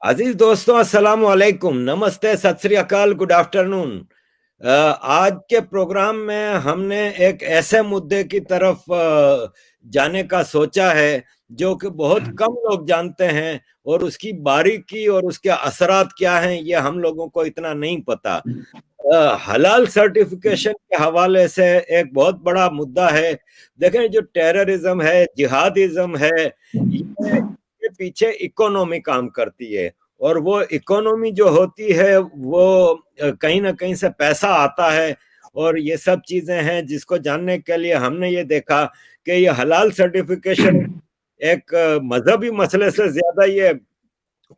अजीज दोस्तों, अस्सलाम वालेकुम, नमस्ते, सत श्री अकाल, गुड आफ्टरनून। आज के प्रोग्राम में हमने एक ऐसे मुद्दे की तरफ जाने का सोचा है जो कि बहुत कम लोग जानते हैं, और उसकी बारीकी और उसके असरात क्या हैं ये हम लोगों को इतना नहीं पता। हलाल सर्टिफिकेशन के हवाले से एक बहुत बड़ा मुद्दा है। देखें, जो टेररिज्म है, जिहादिज्म है, ये पीछे इकोनॉमी काम करती है। और वो इकोनॉमी जो होती है वो कहीं ना कहीं से पैसा आता है। और ये सब चीजें हैं जिसको जानने के लिए हमने ये देखा कि ये हलाल सर्टिफिकेशन एक मजहबी मसले से ज्यादा ये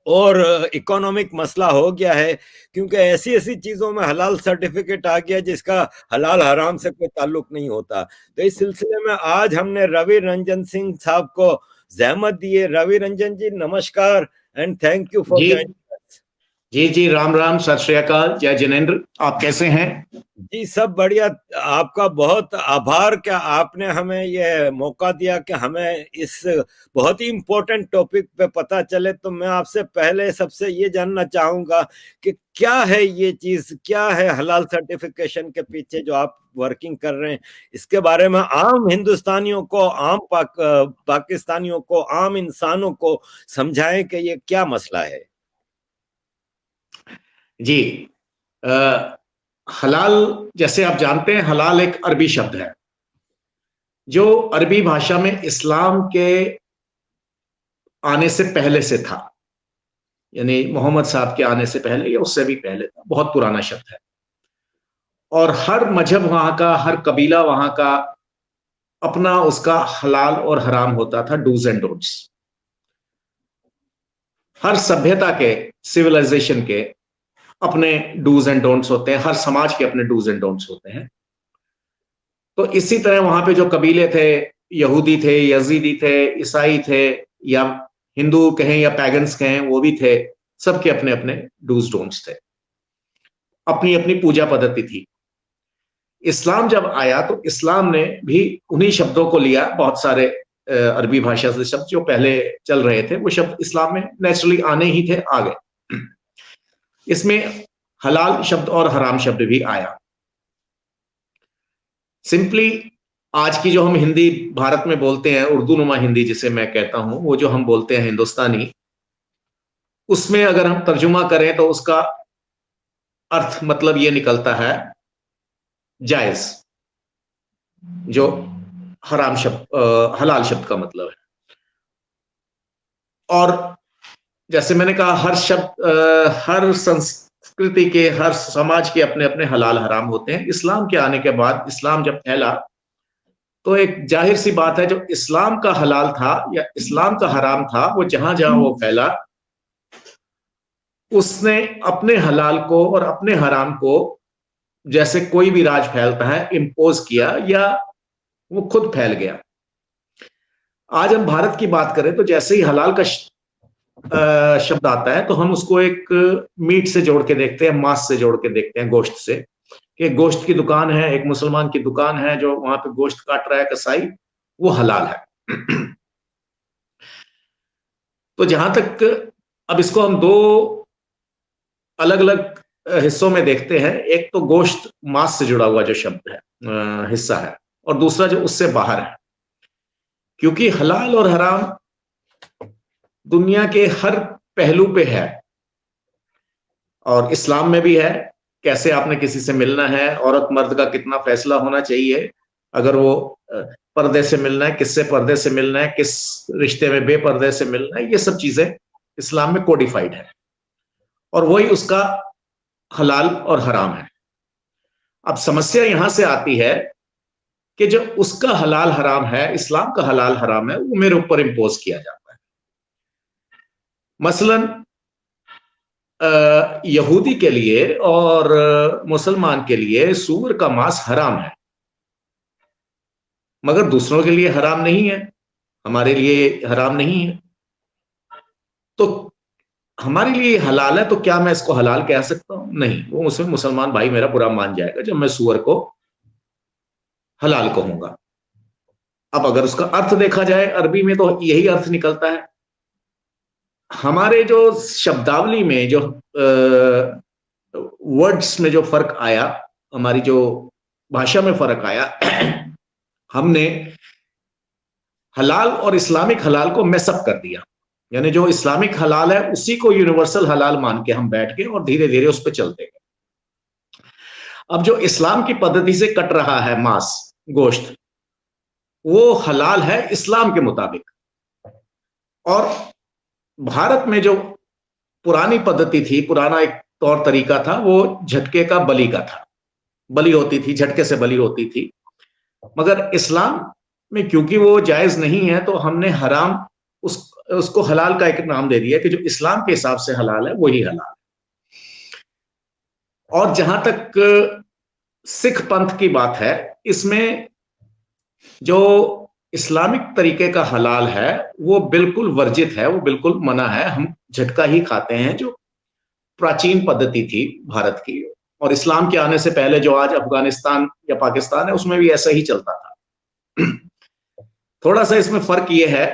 और इकोनॉमिक मसला हो गया है, क्योंकि ऐसी ऐसी चीजों में हलाल सर्टिफिकेट आ गया जिसका हलाल हराम से कोई ताल्लुक नहीं होता। तो इस सिलसिले में आज हमने रवि रंजन सिंह साहब को जहमत दी है। रवि रंजन जी, नमस्कार एंड थैंक यू फॉर जी ज्वाइनिंग। जी जी, राम राम, सत श्री अकाल, जय जिनेन्द्र। आप कैसे हैं? जी, सब बढ़िया। आपका बहुत आभार कि आपने हमें ये मौका दिया कि हमें इस बहुत ही इम्पोर्टेंट टॉपिक पे पता चले। तो मैं आपसे पहले सबसे ये जानना चाहूंगा कि क्या है ये चीज, क्या है हलाल सर्टिफिकेशन के पीछे जो आप वर्किंग कर रहे हैं। इसके बारे में आम हिंदुस्तानियों को, आम पाकिस्तानियों को, आम इंसानों को समझाएं कि ये क्या मसला है। जी। हलाल, जैसे आप जानते हैं, हलाल एक अरबी शब्द है जो अरबी भाषा में इस्लाम के आने से पहले से था। यानी मोहम्मद साहब के आने से पहले या उससे भी पहले था। बहुत पुराना शब्द है और हर मजहब वहां का, हर कबीला वहां का अपना उसका हलाल और हराम होता था, डूज एंड डोंट्स। हर सभ्यता के, सिविलाइजेशन के अपने डूज एंड डोंट्स होते हैं। हर समाज के अपने डूज एंड डोंट्स होते हैं। तो इसी तरह वहां पे जो कबीले थे, यहूदी थे, यजीदी थे, ईसाई थे, या हिंदू कहें या पैगन्स कहें, वो भी थे। सबके अपने अपने डूज डोंट्स थे, अपनी अपनी पूजा पद्धति थी। इस्लाम जब आया तो इस्लाम ने भी उन्हीं शब्दों को लिया। बहुत सारे अरबी भाषा से शब्द जो पहले चल रहे थे वो शब्द इस्लाम में नेचुरली आने ही थे, आ गए। इसमें हलाल शब्द और हराम शब्द भी आया। सिंपली आज की जो हम हिंदी भारत में बोलते हैं, उर्दू नुमा हिंदी जिसे मैं कहता हूं, वो जो हम बोलते हैं हिंदुस्तानी, उसमें अगर हम तर्जुमा करें तो उसका अर्थ मतलब ये निकलता है जायज, जो हराम शब्द, हलाल शब्द का मतलब है। और जैसे मैंने कहा, हर शब्द, हर संस्कृति के, हर समाज के अपने अपने हलाल हराम होते हैं। इस्लाम के आने के बाद, इस्लाम जब फैला तो एक जाहिर सी बात है, जो इस्लाम का हलाल था या इस्लाम का हराम था, वो जहां जहां वो फैला, उसने अपने हलाल को और अपने हराम को, जैसे कोई भी राज फैलता है, इम्पोज किया या वो खुद फैल गया। आज हम भारत की बात करें तो जैसे ही हलाल का शब्द आता है तो हम उसको एक मीट से जोड़ के देखते हैं, मांस से जोड़ के देखते हैं, गोश्त से, कि गोश्त की दुकान है, एक मुसलमान की दुकान है जो वहां पे गोश्त काट रहा है कसाई, वो हलाल है। तो जहां तक, अब इसको हम दो अलग अलग हिस्सों में देखते हैं। एक तो गोश्त, मांस से जुड़ा हुआ जो शब्द है, हिस्सा है, और दूसरा जो उससे बाहर है। क्योंकि हलाल और हराम दुनिया के हर पहलू पे है, और इस्लाम में भी है। कैसे आपने किसी से मिलना है, औरत मर्द का कितना फैसला होना चाहिए, अगर वो पर्दे से मिलना है, किससे पर्दे से मिलना है, किस रिश्ते में बेपर्दे से मिलना है, ये सब चीजें इस्लाम में कोडिफाइड है, और वही उसका हलाल और हराम है। अब समस्या यहां से आती है कि जो उसका हलाल हराम है, इस्लाम का हलाल हराम है, वो मेरे ऊपर इंपोज किया जाता है। मसलन यहूदी के लिए और मुसलमान के लिए सूअर का मांस हराम है, मगर दूसरों के लिए हराम नहीं है, हमारे लिए हराम नहीं है। तो हमारे लिए हलाल है, तो क्या मैं इसको हलाल कह सकता हूं? नहीं, वो उसमें मुसलमान भाई मेरा बुरा मान जाएगा जब मैं सूअर को हलाल कहूंगा। अब अगर उसका अर्थ देखा जाए अरबी में, तो यही अर्थ निकलता है। हमारे जो शब्दावली में जो वर्ड्स में जो फर्क आया, हमारी जो भाषा में फर्क आया, हमने हलाल और इस्लामिक हलाल को मैसअप कर दिया। यानी जो इस्लामिक हलाल है उसी को यूनिवर्सल हलाल मान के हम बैठ गए और धीरे धीरे उस पर चलते गए। अब जो इस्लाम की पद्धति से कट रहा है मांस, गोश्त, वो हलाल है इस्लाम के मुताबिक। और भारत में जो पुरानी पद्धति थी, पुराना एक तौर तरीका था, वो झटके का बलि का था। बलि होती थी, झटके से बलि होती थी। मगर इस्लाम में क्योंकि वो जायज नहीं है तो हमने हराम उसको हलाल का एक नाम दे दिया कि जो इस्लाम के हिसाब से हलाल है वही हलाल है। और जहां तक सिख पंथ की बात है, इसमें जो इस्लामिक तरीके का हलाल है वो बिल्कुल वर्जित है, वो बिल्कुल मना है। हम झटका ही खाते हैं, जो प्राचीन पद्धति थी भारत की। और इस्लाम के आने से पहले जो आज अफगानिस्तान या पाकिस्तान है उसमें भी ऐसा ही चलता था। थोड़ा सा इसमें फर्क ये है,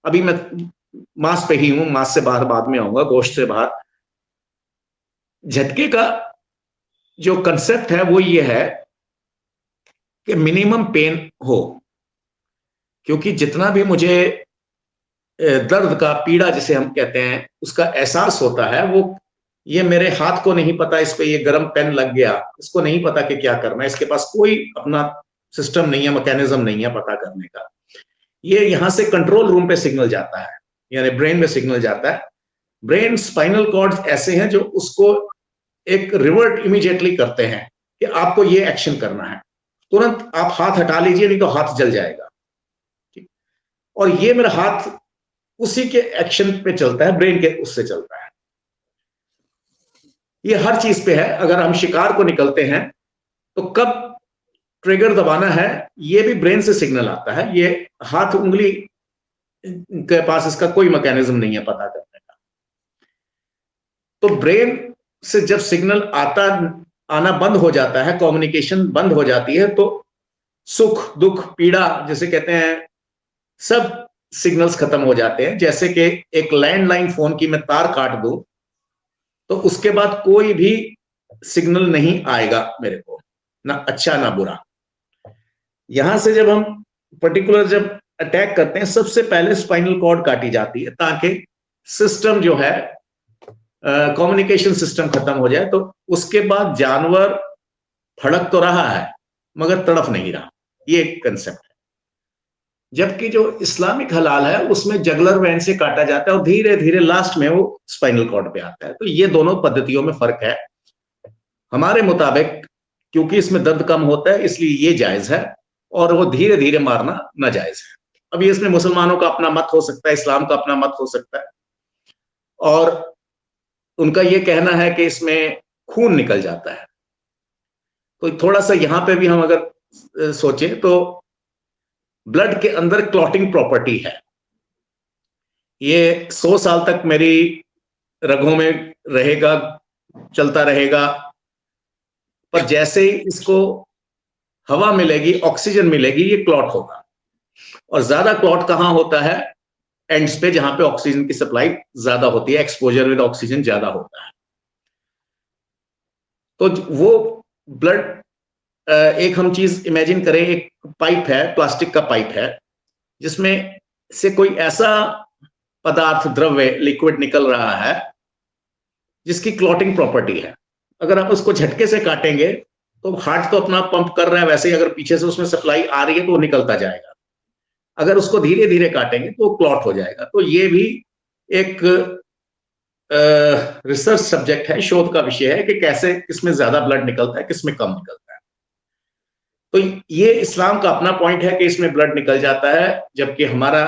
अभी मैं मांस पे ही हूं, मांस से बाहर बाद में आऊंगा, गोश्त से बाहर। झटके का जो कंसेप्ट है वो ये है कि मिनिमम पेन हो, क्योंकि जितना भी मुझे दर्द का, पीड़ा जिसे हम कहते हैं, उसका एहसास होता है, वो ये मेरे हाथ को नहीं पता इस पे ये गर्म पेन लग गया, इसको नहीं पता कि क्या करना है, इसके पास कोई अपना सिस्टम नहीं है, मैकेनिज्म नहीं है पता करने का। ये यहां से कंट्रोल रूम पे सिग्नल जाता है, यानी ब्रेन में सिग्नल जाता है। ब्रेन स्पाइनल कॉर्ड ऐसे हैं जो उसको एक रिवर्ट इमीडिएटली करते हैं कि आपको ये एक्शन करना है, तुरंत आप हाथ हटा लीजिए नहीं तो हाथ जल जाएगा। ठीक, और ये मेरा हाथ उसी के एक्शन पे चलता है, ब्रेन के उससे चलता है। ये हर चीज पे है। अगर हम शिकार को निकलते हैं तो कब ट्रिगर दबाना है ये भी ब्रेन से सिग्नल आता है, ये हाथ उंगली के पास इसका कोई मैकेनिज्म नहीं है पता करने का। तो ब्रेन से जब सिग्नल आना बंद हो जाता है, कम्युनिकेशन बंद हो जाती है, तो सुख दुख पीड़ा जिसे कहते हैं, सब सिग्नल्स खत्म हो जाते हैं। जैसे कि एक लैंडलाइन फोन की मैं तार काट दूं तो उसके बाद कोई भी सिग्नल नहीं आएगा मेरे को, ना अच्छा ना बुरा। यहां से जब हम पर्टिकुलर जब अटैक करते हैं, सबसे पहले स्पाइनल कॉर्ड काटी जाती है ताकि सिस्टम जो है, कम्युनिकेशन सिस्टम खत्म हो जाए। तो उसके बाद जानवर फड़क तो रहा है मगर तड़फ नहीं रहा, ये एक कंसेप्ट है। जबकि जो इस्लामिक हलाल है उसमें जगलर वेन से काटा जाता है और धीरे धीरे लास्ट में वो स्पाइनल कॉर्ड पे आता है। तो ये दोनों पद्धतियों में फर्क है। हमारे मुताबिक क्योंकि इसमें दर्द कम होता है इसलिए ये जायज है, और वो धीरे धीरे मारना नाजायज है। अब ये इसमें मुसलमानों का अपना मत हो सकता है, इस्लाम का अपना मत हो सकता है, और उनका ये कहना है कि इसमें खून निकल जाता है। तो थोड़ा सा यहां पे भी हम अगर सोचें तो ब्लड के अंदर क्लॉटिंग प्रॉपर्टी है। ये 100 साल तक मेरी रगों में रहेगा, चलता रहेगा, पर जैसे ही इसको हवा मिलेगी, ऑक्सीजन मिलेगी, ये क्लॉट होगा। और ज्यादा क्लॉट कहां होता है? एंड्स पे, जहां पे ऑक्सीजन की सप्लाई ज्यादा होती है, एक्सपोजर विद ऑक्सीजन ज्यादा होता है। तो वो ब्लड, एक हम चीज इमेजिन करें, एक पाइप है, प्लास्टिक का पाइप है, जिसमें से कोई ऐसा पदार्थ, द्रव्य, लिक्विड निकल रहा है जिसकी क्लॉटिंग प्रॉपर्टी है। अगर आप उसको झटके से काटेंगे तो हार्ट तो अपना पंप कर रहा है, वैसे ही अगर पीछे से उसमें सप्लाई आ रही है तो वो निकलता जाएगा। अगर उसको धीरे धीरे काटेंगे तो क्लॉट हो जाएगा। तो ये भी एक रिसर्च सब्जेक्ट है, शोध का विषय है कि कैसे किसमें ज्यादा ब्लड निकलता है, किसमें कम निकलता है। तो ये इस्लाम का अपना पॉइंट है कि इसमें ब्लड निकल जाता है, जबकि हमारा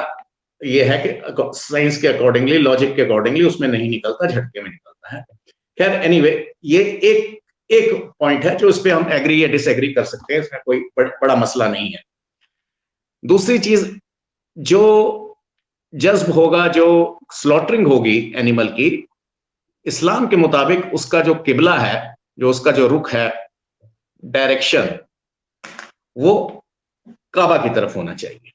ये है कि साइंस के अकॉर्डिंगली, लॉजिक के अकॉर्डिंगली उसमें नहीं निकलता, झटके में निकलता है। खैर एनीवे, ये एक पॉइंट है जो इस पे हम एग्री या डिसएग्री कर सकते हैं, इसमें कोई बड़ा मसला नहीं है। दूसरी चीज, जो जज्ब होगा, जो स्लॉटरिंग होगी एनिमल की, इस्लाम के मुताबिक उसका जो किबला है, जो उसका जो रुख है, डायरेक्शन, वो काबा की तरफ होना चाहिए।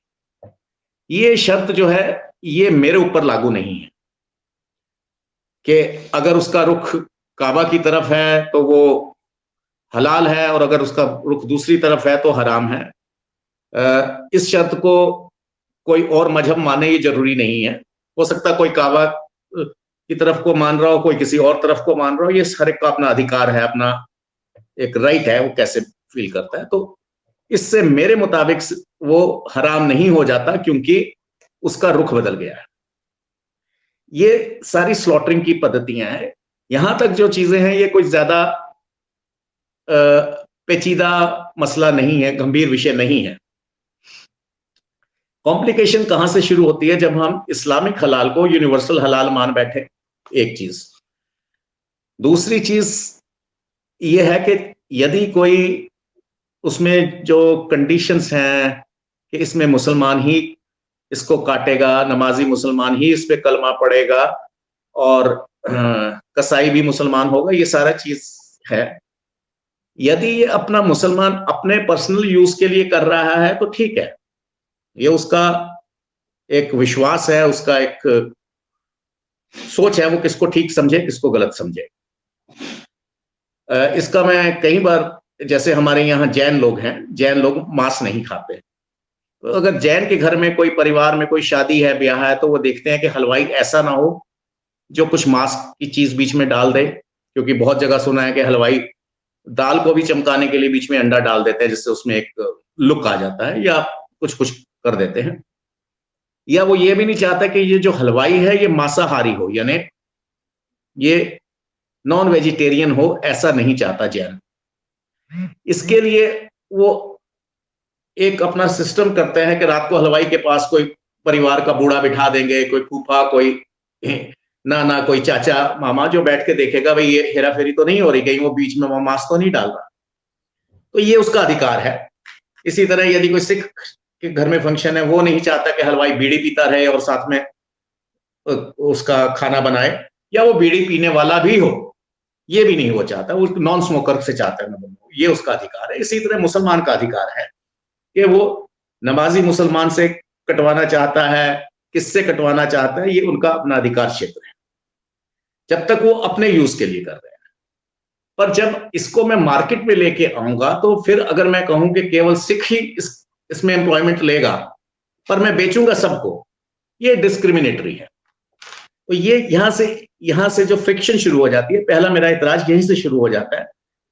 ये शर्त जो है ये मेरे ऊपर लागू नहीं है, कि अगर उसका रुख काबा की तरफ है तो वो हलाल है, और अगर उसका रुख दूसरी तरफ है तो हराम है। इस शर्त को कोई और मजहब माने ये जरूरी नहीं है। हो सकता है कोई काबा की तरफ को मान रहा हो, कोई किसी और तरफ को मान रहा हो, ये हर एक का अपना अधिकार है, अपना एक राइट है, वो कैसे फील करता है। तो इससे मेरे मुताबिक वो हराम नहीं हो जाता क्योंकि उसका रुख बदल गया है। ये सारी स्लॉटरिंग की पद्धतियां हैं। यहां तक जो चीजें हैं ये कोई ज्यादा पेचीदा मसला नहीं है, गंभीर विषय नहीं है। कॉम्प्लिकेशन कहां से शुरू होती है? जब हम इस्लामिक हलाल को यूनिवर्सल हलाल मान बैठे, एक चीज। दूसरी चीज यह है कि यदि कोई उसमें जो कंडीशंस हैं कि इसमें मुसलमान ही इसको काटेगा, नमाजी मुसलमान ही इस पे कलमा पड़ेगा, और कसाई भी मुसलमान होगा, ये सारा चीज है। यदि ये अपना मुसलमान अपने पर्सनल यूज के लिए कर रहा है तो ठीक है, ये उसका एक विश्वास है, उसका एक सोच है, वो किसको ठीक समझे किसको गलत समझे। इसका मैं कई बार, जैसे हमारे यहाँ जैन लोग हैं, जैन लोग मांस नहीं खाते। तो अगर जैन के घर में कोई परिवार में कोई शादी है, ब्याह है, तो वो देखते हैं कि हलवाई ऐसा ना हो जो कुछ मांस की चीज बीच में डाल दे, क्योंकि बहुत जगह सुना है कि हलवाई दाल को भी चमकाने के लिए बीच में अंडा डाल देते हैं, जिससे उसमें एक लुक आ जाता है, या कुछ कुछ कर देते हैं। या वो ये भी नहीं चाहता कि ये जो हलवाई है ये मांसाहारी हो, यानी ये नॉन वेजिटेरियन हो, ऐसा नहीं चाहता जैन। इसके लिए वो एक अपना सिस्टम करते हैं कि रात को हलवाई के पास कोई परिवार का बूढ़ा बिठा देंगे, कोई फूफा, कोई नाना, कोई चाचा, मामा, जो बैठ के देखेगा भाई ये हेरा फेरी तो नहीं हो रही, कहीं वो बीच में मांस तो नहीं डाल रहा। तो ये उसका अधिकार है। इसी तरह यदि कोई सिख के घर में फंक्शन है, वो नहीं चाहता कि हलवाई बीड़ी पीता रहे और साथ में उसका खाना बनाए, या वो बीड़ी पीने वाला भी हो, ये भी नहीं वो चाहता, वो नॉन स्मोकर से चाहता है, ये उसका अधिकार है। इसी तरह मुसलमान का अधिकार है कि वो नमाजी मुसलमान से कटवाना चाहता है, किससे कटवाना चाहता है, ये उनका अपना अधिकार क्षेत्र है, जब तक वो अपने यूज के लिए कर रहे हैं। पर जब इसको मैं मार्केट में लेके आऊंगा, तो फिर अगर मैं कहूं कि केवल सिख ही इसमें एम्प्लॉयमेंट लेगा पर मैं बेचूंगा सबको, ये डिस्क्रिमिनेटरी है। तो ये यहां से जो फ्रिक्शन शुरू हो जाती है, पहला मेरा इतराज यहीं से शुरू हो जाता है।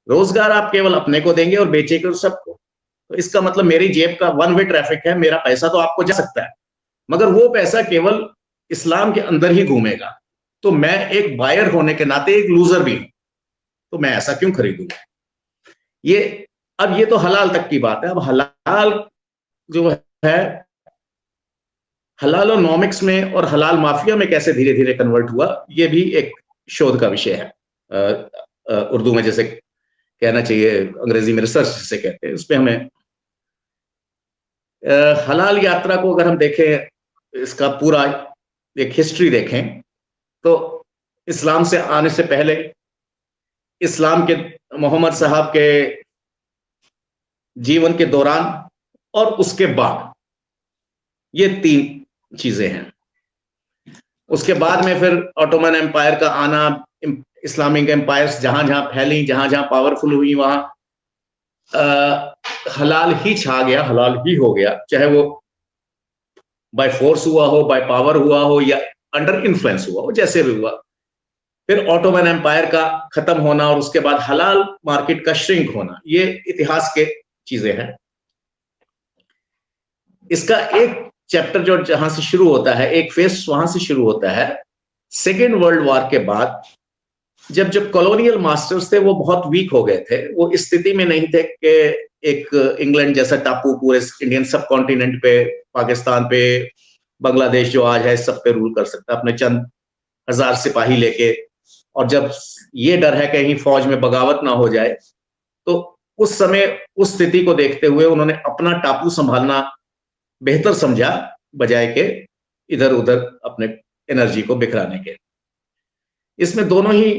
रोजगार आप केवल अपने को देंगे और बेचेंगे सबको, तो इसका मतलब मेरी जेब का वन वे ट्रैफिक है, मेरा पैसा तो आपको जा सकता है, मगर वो पैसा केवल इस्लाम के अंदर ही घूमेगा। तो मैं एक बायर होने के नाते एक लूजर भी हूं, तो मैं ऐसा क्यों खरीदूंगा? अब ये तो हलाल तक की बात है। अब हलाल जो है, हलालोनॉमिक्स में और हलाल माफिया में कैसे धीरे धीरे कन्वर्ट हुआ, ये भी एक शोध का विषय है। उर्दू में जैसे कहना चाहिए, अंग्रेजी में रिसर्च जिसे कहते हैं, उस पर हमें हलाल यात्रा को अगर हम देखें, इसका पूरा एक हिस्ट्री देखें, तो इस्लाम से आने से पहले, इस्लाम के मोहम्मद साहब के जीवन के दौरान और उसके बाद, ये तीन चीजें हैं। उसके बाद में फिर ऑटोमन एम्पायर का आना, इस्लामिक एम्पायर्स जहां जहां फैली, जहां जहां पावरफुल हुई, वहां हलाल ही छा गया, हलाल ही हो गया, चाहे वो बाय फोर्स हुआ हो, बाय पावर हुआ हो, या अंडर इन्फ्लुएंस हुआ हो, जैसे भी हुआ। फिर ऑटोमन एम्पायर का खत्म होना और उसके बाद हलाल मार्केट का श्रिंक होना, ये इतिहास के चीजें हैं। इसका एक चैप्टर जो जहां से शुरू होता है, एक फेस वहां से शुरू होता है सेकेंड वर्ल्ड वॉर के बाद, जब जो कॉलोनियल मास्टर्स थे वो बहुत वीक हो गए थे। वो इस स्थिति में नहीं थे कि एक इंग्लैंड जैसा टापू पूरे इंडियन सब कॉन्टिनेंट पे, पाकिस्तान पे, बांग्लादेश जो आज है, इस सब पे रूल कर सकता है अपने चंद हजार सिपाही लेके। और जब ये डर है कहीं फौज में बगावत ना हो जाए, तो उस समय उस स्थिति को देखते हुए उन्होंने अपना टापू संभालना बेहतर समझा, बजाय के इधर उधर अपने एनर्जी को बिखराने के। इसमें दोनों ही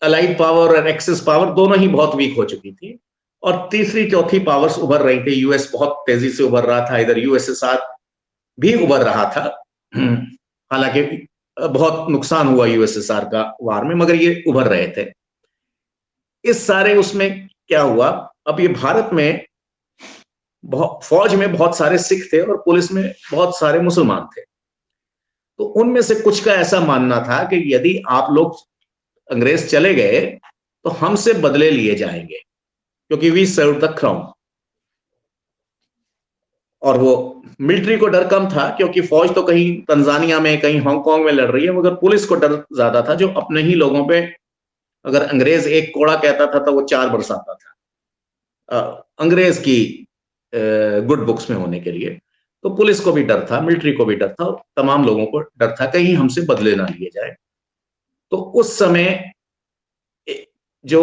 अलाइड पावर और एक्सेस पावर दोनों ही बहुत वीक हो चुकी थी, और तीसरी चौथी पावर्स उभर रही थी। यूएस बहुत तेजी से उभर रहा था, इधर यूएसएसआर भी उभर रहा था, हालांकि बहुत नुकसान हुआ यूएसएसआर का वार में, मगर ये उभर रहे थे। इस सारे उसमें क्या हुआ, अब ये भारत में फौज में बहुत सारे सिख थे और पुलिस में बहुत सारे मुसलमान थे। तो उनमें से कुछ का ऐसा मानना था कि यदि आप लोग अंग्रेज चले गए तो हमसे बदले लिए जाएंगे, क्योंकि वी सर्व द क्राउन। और वो मिलिट्री को डर कम था, क्योंकि फौज तो कहीं तंजानिया में, कहीं हांगकांग में लड़ रही है, मगर पुलिस को डर ज्यादा था, जो अपने ही लोगों पे अगर अंग्रेज एक कोड़ा कहता था तो वो 4 बरसाता था अंग्रेज की गुड बुक्स में होने के लिए। तो पुलिस को भी डर था, मिलिट्री को भी डर था, और तमाम लोगों को डर था कहीं हमसे बदले ना लिए जाए। तो उस समय जो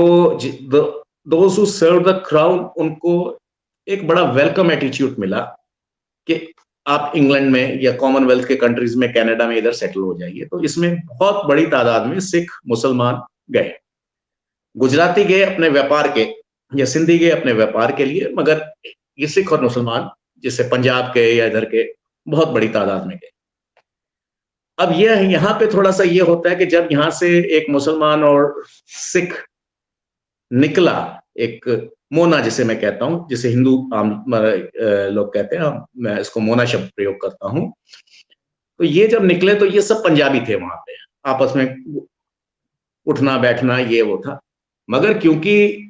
those who serve the crown, उनको एक बड़ा वेलकम एटीट्यूड मिला कि आप इंग्लैंड में या कॉमनवेल्थ के कंट्रीज में, कनाडा में इधर सेटल हो जाइए। तो इसमें बहुत बड़ी तादाद में सिख मुसलमान गए। गुजराती गए अपने व्यापार के, या सिंधी गए अपने व्यापार के लिए, मगर ये सिख और मुसलमान जैसे पंजाब के या इधर के बहुत बड़ी तादाद में गए। अब यह यहाँ पे थोड़ा सा ये होता है कि जब यहाँ से एक मुसलमान और सिख निकला, एक मोना जिसे मैं कहता हूं, जिसे हिंदू लोग कहते हैं, मैं इसको मोना शब्द प्रयोग करता हूं। तो ये जब निकले तो ये सब पंजाबी थे, वहां पे आपस में उठना बैठना ये वो था। मगर क्योंकि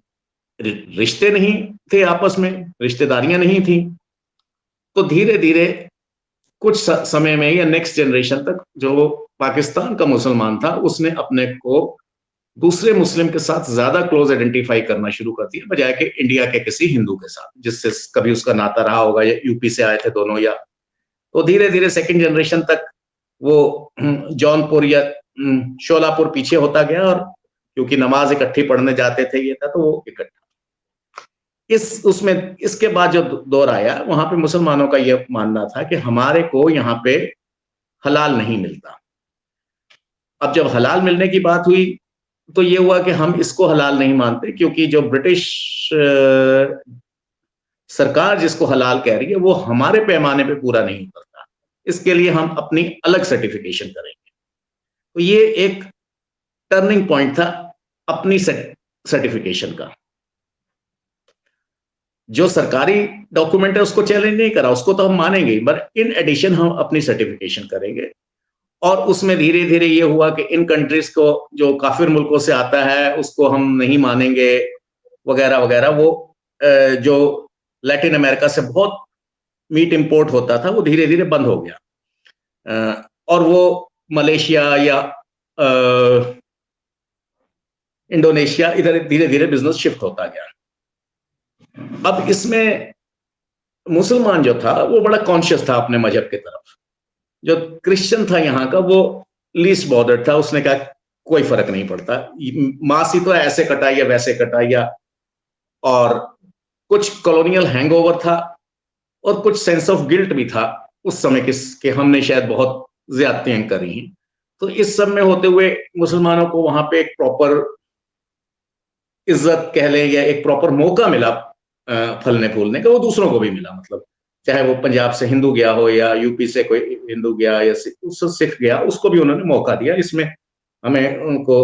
रिश्ते नहीं थे आपस में, रिश्तेदारियां नहीं थी, तो धीरे धीरे कुछ समय में या नेक्स्ट जनरेशन तक जो पाकिस्तान का मुसलमान था उसने अपने को दूसरे मुस्लिम के साथ ज्यादा क्लोज आइडेंटिफाई करना शुरू कर दिया, बजाय कि इंडिया के किसी हिंदू के साथ जिससे कभी उसका नाता रहा होगा, या यूपी से आए थे दोनों, या तो धीरे धीरे सेकंड जनरेशन तक वो जौनपुर या शोलापुर पीछे होता गया, और क्योंकि नमाज इकट्ठी पढ़ने जाते थे ये था, तो वो इकट्ठा उसमें इसके बाद जो दौर आया, वहां पे मुसलमानों का यह मानना था कि हमारे को यहाँ पे हलाल नहीं मिलता। अब जब हलाल मिलने की बात हुई तो ये हुआ कि हम इसको हलाल नहीं मानते, क्योंकि जो ब्रिटिश सरकार जिसको हलाल कह रही है वो हमारे पैमाने पे पूरा नहीं करता, इसके लिए हम अपनी अलग सर्टिफिकेशन करेंगे। तो ये एक टर्निंग पॉइंट था अपनी सर्टिफिकेशन का। जो सरकारी डॉक्यूमेंट है उसको चैलेंज नहीं करा, उसको तो हम मानेंगे, बट इन एडिशन हम अपनी सर्टिफिकेशन करेंगे। और उसमें धीरे धीरे ये हुआ कि इन कंट्रीज को जो काफिर मुल्कों से आता है उसको हम नहीं मानेंगे, वगैरह वगैरह। वो जो लैटिन अमेरिका से बहुत मीट इंपोर्ट होता था वो धीरे धीरे बंद हो गया, और वो मलेशिया या इंडोनेशिया इधर धीरे धीरे बिजनेस शिफ्ट होता गया। अब इसमें मुसलमान जो था वो बड़ा कॉन्शियस था अपने मजहब की तरफ। जो क्रिश्चियन था यहाँ का वो लीस्ट बॉर्डर था, उसने कहा कोई फर्क नहीं पड़ता, मांस ही तो ऐसे कटा या वैसे कटा, या और कुछ कॉलोनियल हैंगओवर था और कुछ सेंस ऑफ गिल्ट भी था उस समय कि हमने शायद बहुत ज्यादतियां करी हैं। तो इस सब में होते हुए मुसलमानों को वहां पे एक प्रॉपर इज्जत कह लें या एक प्रॉपर मौका मिला फलने फूलने का, वो दूसरों को भी मिला। मतलब चाहे वो पंजाब से हिंदू गया हो या यूपी से कोई हिंदू गया या सिख गया, उसको भी उन्होंने मौका दिया। इसमें हमें उनको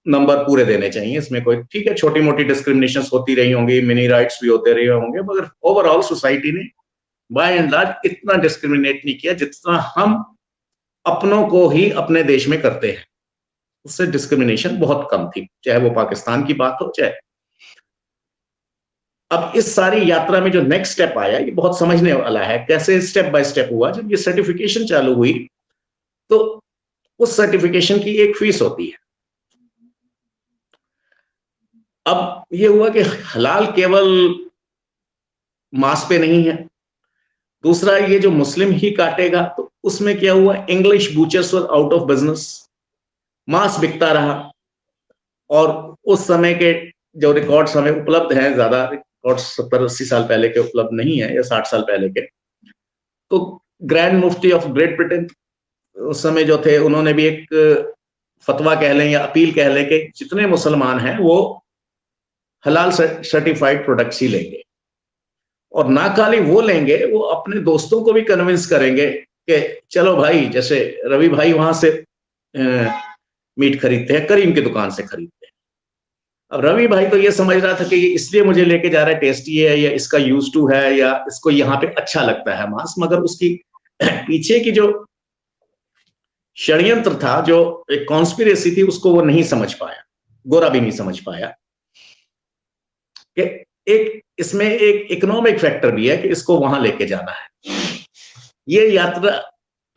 नंबर पूरे देने चाहिए। इसमें कोई ठीक है, छोटी मोटी डिस्क्रिमिनेशन होती रही होंगी, मिनी राइट्स भी होते रहे होंगे, मगर ओवरऑल सोसाइटी ने बाय एंड लार्ज इतना डिस्क्रिमिनेट नहीं किया जितना हम अपनों को ही अपने देश में करते हैं। उससे डिस्क्रिमिनेशन बहुत कम थी, चाहे वो पाकिस्तान की बात हो चाहे। अब इस सारी यात्रा में जो नेक्स्ट स्टेप आया ये बहुत समझने वाला है, कैसे स्टेप बाय स्टेप हुआ। जब ये सर्टिफिकेशन चालू हुई तो उस सर्टिफिकेशन की एक फीस होती है। अब ये हुआ कि हलाल केवल मांस पे नहीं है, दूसरा ये जो मुस्लिम ही काटेगा, तो उसमें क्या हुआ, English butchers were out of business, मांस बिकता रहा। और उस समय के जो रिकॉर्ड्स हमें उपलब्ध हैं, ज्यादा रिकॉर्ड्स 70-80 साल पहले के उपलब्ध नहीं है या 60 साल पहले के, तो grand Mufti of great Britain उस समय जो थे उन्होंने भी एक फतवा कह लें या अपील कह लें कि जितने मुसलमान हैं वो हलाल सर्टिफाइड प्रोडक्ट्स ही लेंगे, और ना खाली वो लेंगे, वो अपने दोस्तों को भी कन्विंस करेंगे कि चलो भाई, जैसे रवि भाई वहां से मीट खरीदते हैं, करीम की दुकान से खरीदते हैं। अब रवि भाई तो ये समझ रहा था कि ये इसलिए मुझे लेके जा रहा है, टेस्टी है या इसका यूज टू है या इसको यहाँ पे अच्छा लगता है मांस, मगर उसकी पीछे की जो षड्यंत्र था, जो एक कॉन्स्पिरेसी थी, उसको वो नहीं समझ पाया, गोरा भी नहीं समझ पाया कि एक इसमें एक इकोनॉमिक फैक्टर भी है कि इसको वहां लेके जाना है। ये यात्रा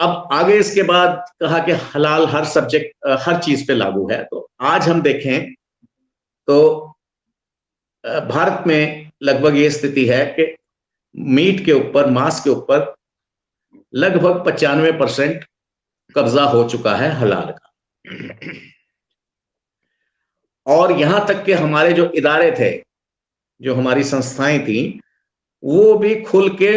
अब आगे इसके बाद कहा कि हलाल हर सब्जेक्ट हर चीज पे लागू है। तो आज हम देखें तो भारत में लगभग ये स्थिति है कि मीट के ऊपर, मांस के ऊपर लगभग 95% कब्जा हो चुका है हलाल का। और यहां तक कि हमारे जो इदारे थे, जो हमारी संस्थाएं थी, वो भी खुल के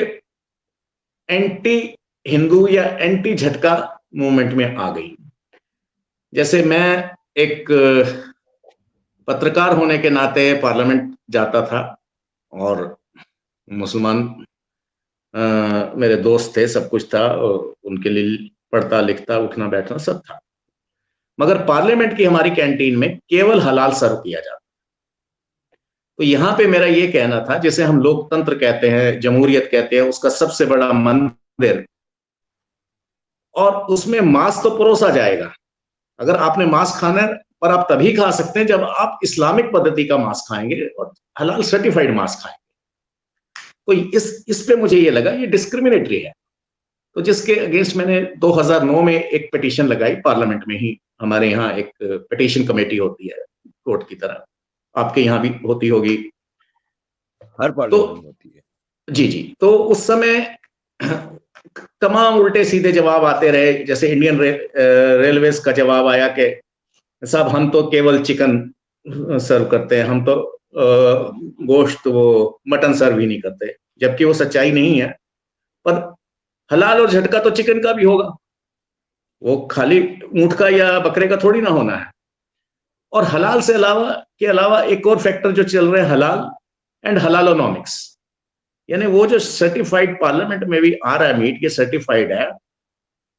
एंटी हिंदू या एंटी झटका मूवमेंट में आ गई। जैसे मैं एक पत्रकार होने के नाते पार्लियामेंट जाता था और मुसलमान मेरे दोस्त थे, सब कुछ था, उनके लिए पढ़ता लिखता उठना बैठना सब था, मगर पार्लियामेंट की हमारी कैंटीन में केवल हलाल सर्व किया जाता। तो यहां पे मेरा ये कहना था, जैसे हम लोकतंत्र कहते हैं, जमहूरियत कहते हैं, उसका सबसे बड़ा मंदिर, और उसमें मांस तो परोसा जाएगा। अगर आपने मांस खाना है, पर आप तभी खा सकते हैं जब आप इस्लामिक पद्धति का मांस खाएंगे और हलाल सर्टिफाइड मांस खाएंगे। तो इस पे मुझे ये लगा ये डिस्क्रिमिनेटरी है। तो जिसके अगेंस्ट मैंने 2009 में एक पिटीशन लगाई पार्लियामेंट में ही। हमारे यहाँ एक पिटीशन कमेटी होती है कोर्ट की तरह, आपके यहाँ भी होती होगी, हर पार्लियामेंट में होती है। जी जी। तो उस समय तमाम उल्टे सीधे जवाब आते रहे। जैसे इंडियन रेलवेज का जवाब आया कि साहब हम तो केवल चिकन सर्व करते हैं, हम तो गोश्त वो मटन सर्व ही नहीं करते, जबकि वो सच्चाई नहीं है। पर हलाल और झटका तो चिकन का भी होगा, वो खाली ऊंट का या बकरे का थोड़ी ना होना है। और हलाल से अलावा एक और फैक्टर जो चल रहे हैं, हलाल एंड हलालोनॉमिक्स, यानी वो जो सर्टिफाइड पार्लियामेंट में भी आ रहा है मीट, ये सर्टिफाइड है,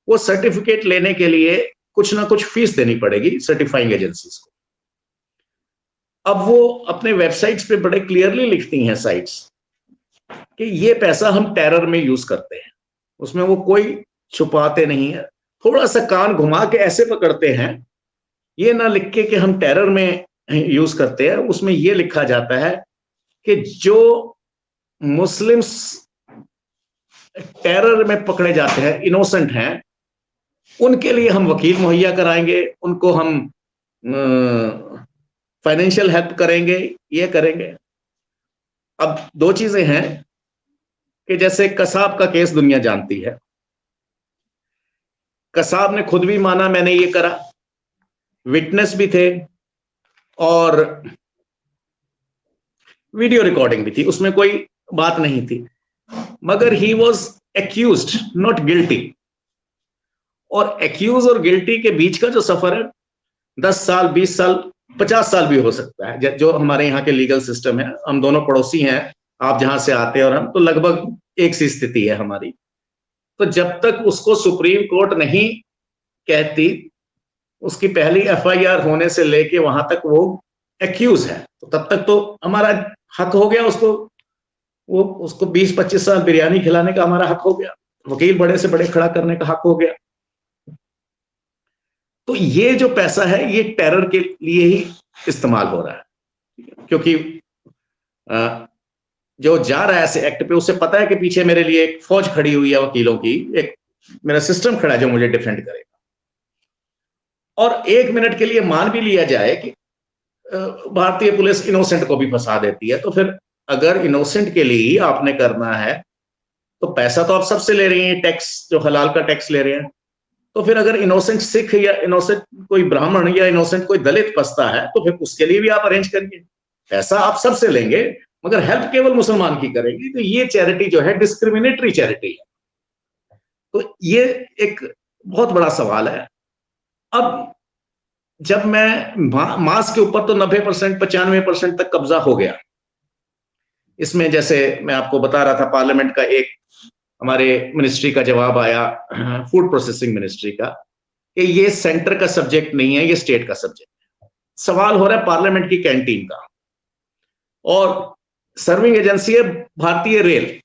वो सर्टिफिकेट लेने के लिए कुछ ना कुछ फीस देनी पड़ेगी सर्टिफाइंग एजेंसीज को। अब वो अपने वेबसाइट्स पे बड़े क्लियरली लिखती हैं साइट्स कि ये पैसा हम टेरर में यूज करते हैं, उसमें वो कोई छुपाते नहीं है, थोड़ा सा कान घुमा के ऐसे पकड़ते हैं, ये ना लिख के कि हम टेरर में यूज करते हैं। उसमें ये लिखा जाता है कि जो मुस्लिम्स टेरर में पकड़े जाते हैं, इनोसेंट हैं, उनके लिए हम वकील मुहैया कराएंगे, उनको हम फाइनेंशियल हेल्प करेंगे, ये करेंगे। अब दो चीजें हैं कि जैसे कसाब का केस दुनिया जानती है, कसाब ने खुद भी माना मैंने ये करा, विटनेस भी थे और वीडियो रिकॉर्डिंग भी थी, उसमें कोई बात नहीं थी, मगर he was accused not guilty. और एक्यूज और गिल्टी के बीच का जो सफर है 10 साल 20 साल 50 साल भी हो सकता है, जो हमारे यहाँ के लीगल सिस्टम है। हम दोनों पड़ोसी हैं, आप जहां से आते हैं और हम, तो लगभग एक सी स्थिति है हमारी। तो जब तक उसको सुप्रीम कोर्ट नहीं कहती, उसकी पहली एफआईआर होने से लेके वहां तक वो एक्यूज है, तो तब तक तो हमारा हक हो गया, उसको 20-25 साल बिरयानी खिलाने का हमारा हक हो गया, वकील बड़े से बड़े खड़ा करने का हक हो गया। तो ये जो पैसा है ये टेरर के लिए ही इस्तेमाल हो रहा है, क्योंकि जो जा रहा है ऐसे एक्ट पे, उसे पता है कि पीछे मेरे लिए एक फौज खड़ी हुई है वकीलों की, एक मेरा सिस्टम खड़ा है जो मुझे डिफेंड करेगा। और 1 मिनट के लिए मान भी लिया जाए कि भारतीय पुलिस इनोसेंट को भी फंसा देती है, तो फिर अगर इनोसेंट के लिए ही आपने करना है, तो पैसा तो आप सबसे ले रही हैं, टैक्स जो हलाल का टैक्स ले रहे हैं, तो फिर अगर इनोसेंट सिख या इनोसेंट कोई ब्राह्मण या इनोसेंट कोई दलित फंसता है, तो फिर उसके लिए भी आप अरेंज करिए। पैसा आप सबसे लेंगे मगर हेल्प केवल मुसलमान की करेंगे, तो ये चैरिटी जो है डिस्क्रिमिनेटरी चैरिटी है। तो ये एक बहुत बड़ा सवाल है। अब जब मैं मांस के ऊपर तो 90% 95% तक कब्जा हो गया। इसमें जैसे मैं आपको बता रहा था, पार्लियामेंट का एक हमारे मिनिस्ट्री का जवाब आया, फूड प्रोसेसिंग मिनिस्ट्री का, कि ये सेंटर का सब्जेक्ट नहीं है, ये स्टेट का सब्जेक्ट है। सवाल हो रहा है पार्लियामेंट की कैंटीन का, और सर्विंग एजेंसी है भारतीय रेल,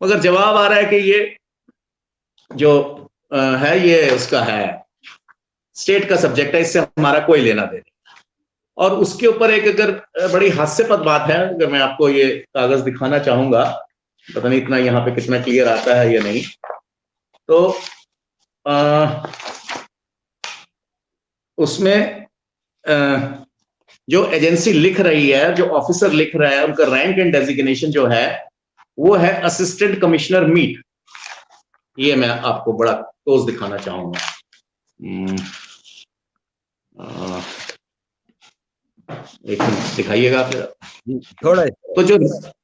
मगर जवाब आ रहा है कि ये जो है ये उसका है, स्टेट का सब्जेक्ट है, इससे हमारा कोई लेना देना। और उसके ऊपर एक अगर बड़ी हास्यपद बात है, अगर मैं आपको ये कागज दिखाना चाहूंगा, पता नहीं इतना यहाँ पे कितना क्लियर आता है या नहीं, तो उसमें जो एजेंसी लिख रही है, जो ऑफिसर लिख रहा है, उनका रैंक एंड डेजिग्नेशन जो है वो है असिस्टेंट कमिश्नर मीट। ये मैं आपको बड़ा क्लोज दिखाना चाहूंगा। एक मिनट दिखाइएगा फिर थोड़ा। तो जो,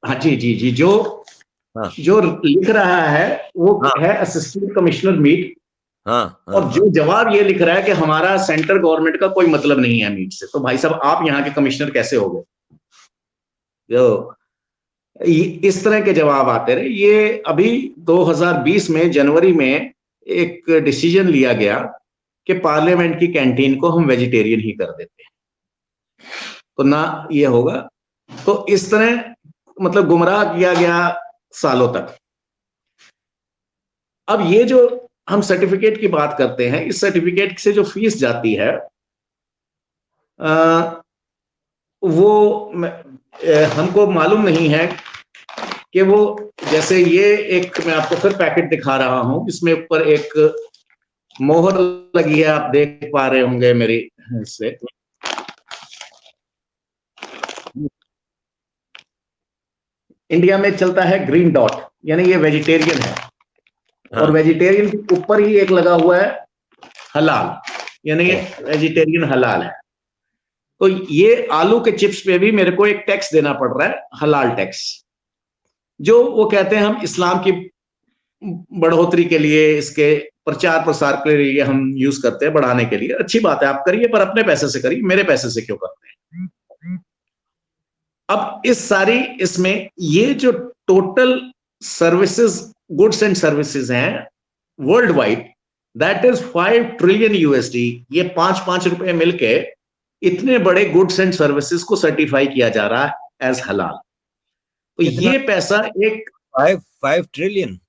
हाँ जी जी जी, जो लिख रहा है वो है असिस्टेंट कमिश्नर मीट। और जो जवाब ये लिख रहा है कि हमारा सेंट्रल गवर्नमेंट का कोई मतलब नहीं है मीट से, तो भाई साहब आप यहाँ के कमिश्नर कैसे हो गए? जो इस तरह के जवाब आते रहे। ये अभी 2020 में जनवरी में एक डिसीजन लिया गया कि पार्लियामेंट की कैंटीन को हम वेजिटेरियन ही कर देते हैं, तो ना ये होगा। तो इस तरह मतलब गुमराह किया गया सालों तक। अब ये जो हम सर्टिफिकेट की बात करते हैं, इस सर्टिफिकेट से जो फीस जाती है वो हमको मालूम नहीं है कि वो, जैसे ये एक मैं आपको फिर पैकेट दिखा रहा हूं, इसमें ऊपर एक मोहर लगी है, आप देख पा रहे होंगे मेरी से। इंडिया में चलता है ग्रीन डॉट, यानी ये वेजिटेरियन है। और वेजिटेरियन के ऊपर ही एक लगा हुआ है हलाल, यानी ये वेजिटेरियन हलाल है। तो ये आलू के चिप्स पे भी मेरे को एक टैक्स देना पड़ रहा है, हलाल टैक्स, जो वो कहते हैं हम इस्लाम की बढ़ोतरी के लिए, इसके प्रचार प्रसार के लिए हम यूज करते हैं, बढ़ाने के लिए। अच्छी बात है, आप करिए, पर अपने पैसे से करिए, मेरे पैसे से क्यों करते हैं? अब इस सारी इसमें ये जो total services, goods and services हैं world wide, that is 5 trillion USD. ये 5-5 रुपए मिलके इतने बड़े गुड्स एंड सर्विसेज को सर्टिफाई किया जा रहा है एज हलाल। तो ये पैसा एक 5 trillion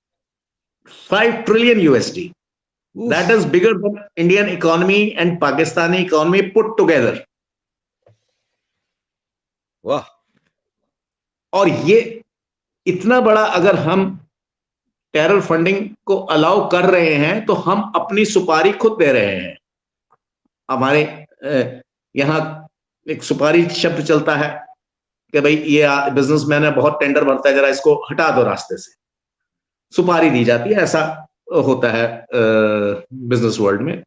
5 trillion USD, that is bigger than Indian economy and Pakistani economy put together. वाह। और ये इतना बड़ा अगर हम टेरर फंडिंग को अलाउ कर रहे हैं, तो हम अपनी सुपारी खुद दे रहे हैं। हमारे यहां एक सुपारी शब्द चलता है कि भाई ये बिजनेसमैन है, बहुत टेंडर भरता है, जरा इसको हटा दो रास्ते से, सुपारी दी जाती है। ऐसा होता है बिजनेस वर्ल्ड में।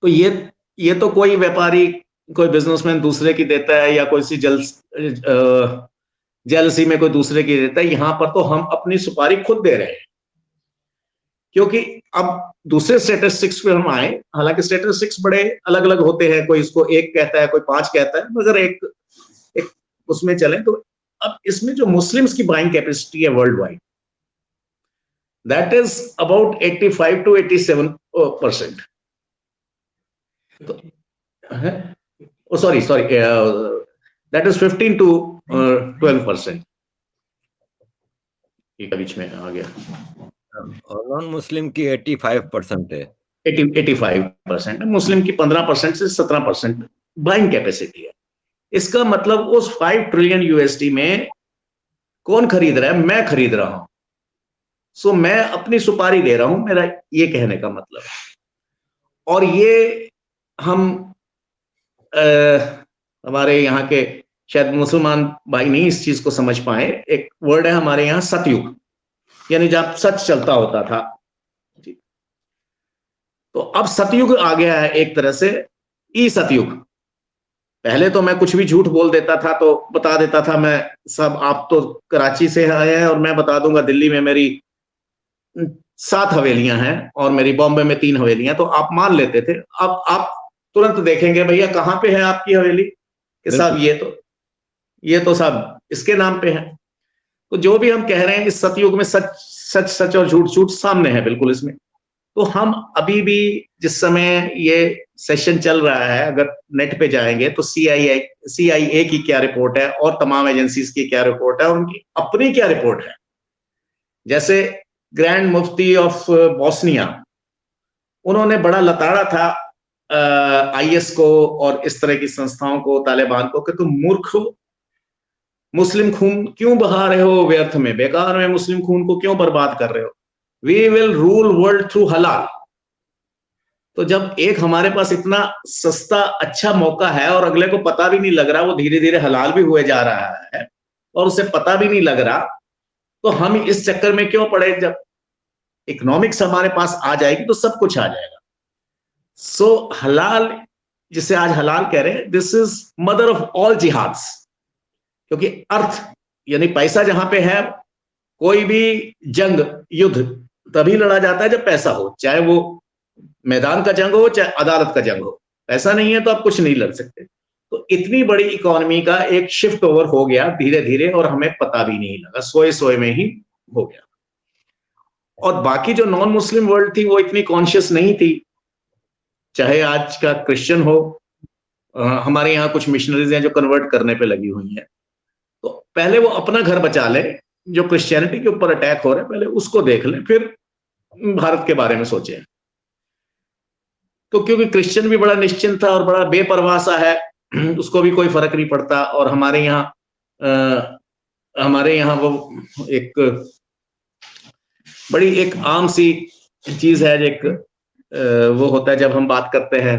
तो ये तो कोई व्यापारी, कोई बिजनेसमैन दूसरे की देता है, या कोई सी जेलसी में कोई दूसरे की देता है। यहां पर तो हम अपनी सुपारी खुद दे रहे हैं। क्योंकि अब दूसरे स्टैटिस्टिक्स पे हम आए, हालांकि स्टैटिस्टिक्स बड़े अलग अलग होते हैं, कोई इसको 1 कहता है, कोई 5 कहता है, मगर एक उसमें चले तो अब इसमें जो मुस्लिम्स की बाइंग कैपेसिटी है world wide, that is about 85 to 87%। Sorry that is 15 to 12%। बीच में आ गया। और नॉन मुस्लिम की 85% है। 85% है। मुस्लिम की 15% से 17% बाइंग कैपेसिटी है। इसका मतलब उस 5 ट्रिलियन यूएसडी में कौन खरीद रहा है? मैं खरीद रहा हूं। सो मैं अपनी सुपारी दे रहा हूं, मेरा ये कहने का मतलब है। और ये हम हमारे यहाँ के शायद मुसलमान भाई नहीं इस चीज को समझ पाए। एक वर्ड है हमारे यहाँ सतयुग, यानी जब सच चलता होता था। तो अब सतयुग आ गया है एक तरह से, ई सतयुग। पहले तो मैं कुछ भी झूठ बोल देता था, तो बता देता था मैं सब, आप तो कराची से आए हैं और मैं बता दूंगा दिल्ली में मेरी 7 हवेलियां हैं और मेरी बॉम्बे में 3 हवेलियां, तो आप मान लेते थे। अब आप तुरंत देखेंगे भैया कहां पे है आपकी हवेली, कि साहब ये तो साहब इसके नाम पे है। तो जो भी हम कह रहे हैं इस सतयुग में सच सच सच और झूठ झूठ सामने है बिल्कुल इसमें। तो हम अभी भी जिस समय ये सेशन चल रहा है, अगर नेट पे जाएंगे तो CIA की क्या रिपोर्ट है और तमाम एजेंसीज की क्या रिपोर्ट है और उनकी अपनी क्या रिपोर्ट है। जैसे ग्रैंड मुफ्ती ऑफ बोस्निया, उन्होंने बड़ा लताड़ा था IS को और इस तरह की संस्थाओं को, तालिबान को, कि तुम मूर्ख हो, मुस्लिम खून क्यों बहा रहे हो व्यर्थ में, बेकार में मुस्लिम खून को क्यों बर्बाद कर रहे हो, we will rule world through हलाल। तो जब एक हमारे पास इतना सस्ता अच्छा मौका है और अगले को पता भी नहीं लग रहा, वो धीरे धीरे हलाल भी हुए जा रहा है और उसे पता भी नहीं लग रहा, तो हम इस चक्कर में क्यों पड़े। जब इकोनॉमिक्स हमारे पास आ जाएगी तो सब कुछ आ जाएगा। सो हलाल, जिसे आज हलाल कह रहे हैं, this is mother of all जिहाद्स। क्योंकि अर्थ यानी पैसा जहां पे है, कोई भी जंग युद्ध तभी लड़ा जाता है जब पैसा हो, चाहे वो मैदान का जंग हो चाहे अदालत का जंग हो। पैसा नहीं है तो आप कुछ नहीं लड़ सकते। तो इतनी बड़ी इकोनॉमी का एक शिफ्ट ओवर हो गया धीरे धीरे और हमें पता भी नहीं लगा, सोए सोए में ही हो गया। और बाकी जो नॉन मुस्लिम वर्ल्ड थी वो इतनी कॉन्शियस नहीं थी, चाहे आज का क्रिश्चियन हो, हमारे यहाँ कुछ मिशनरीज हैं जो कन्वर्ट करने पे लगी हुई हैं। तो पहले वो अपना घर बचा ले, जो क्रिश्चियनिटी के ऊपर अटैक हो रहा है पहले उसको देख ले, फिर भारत के बारे में सोचे। तो क्योंकि क्रिश्चियन भी बड़ा निश्चिंत था और बड़ा बेपरवाह सा है, उसको भी कोई फर्क नहीं पड़ता। और हमारे यहाँ वो एक बड़ी एक आम सी चीज है, एक वो होता है जब हम बात करते हैं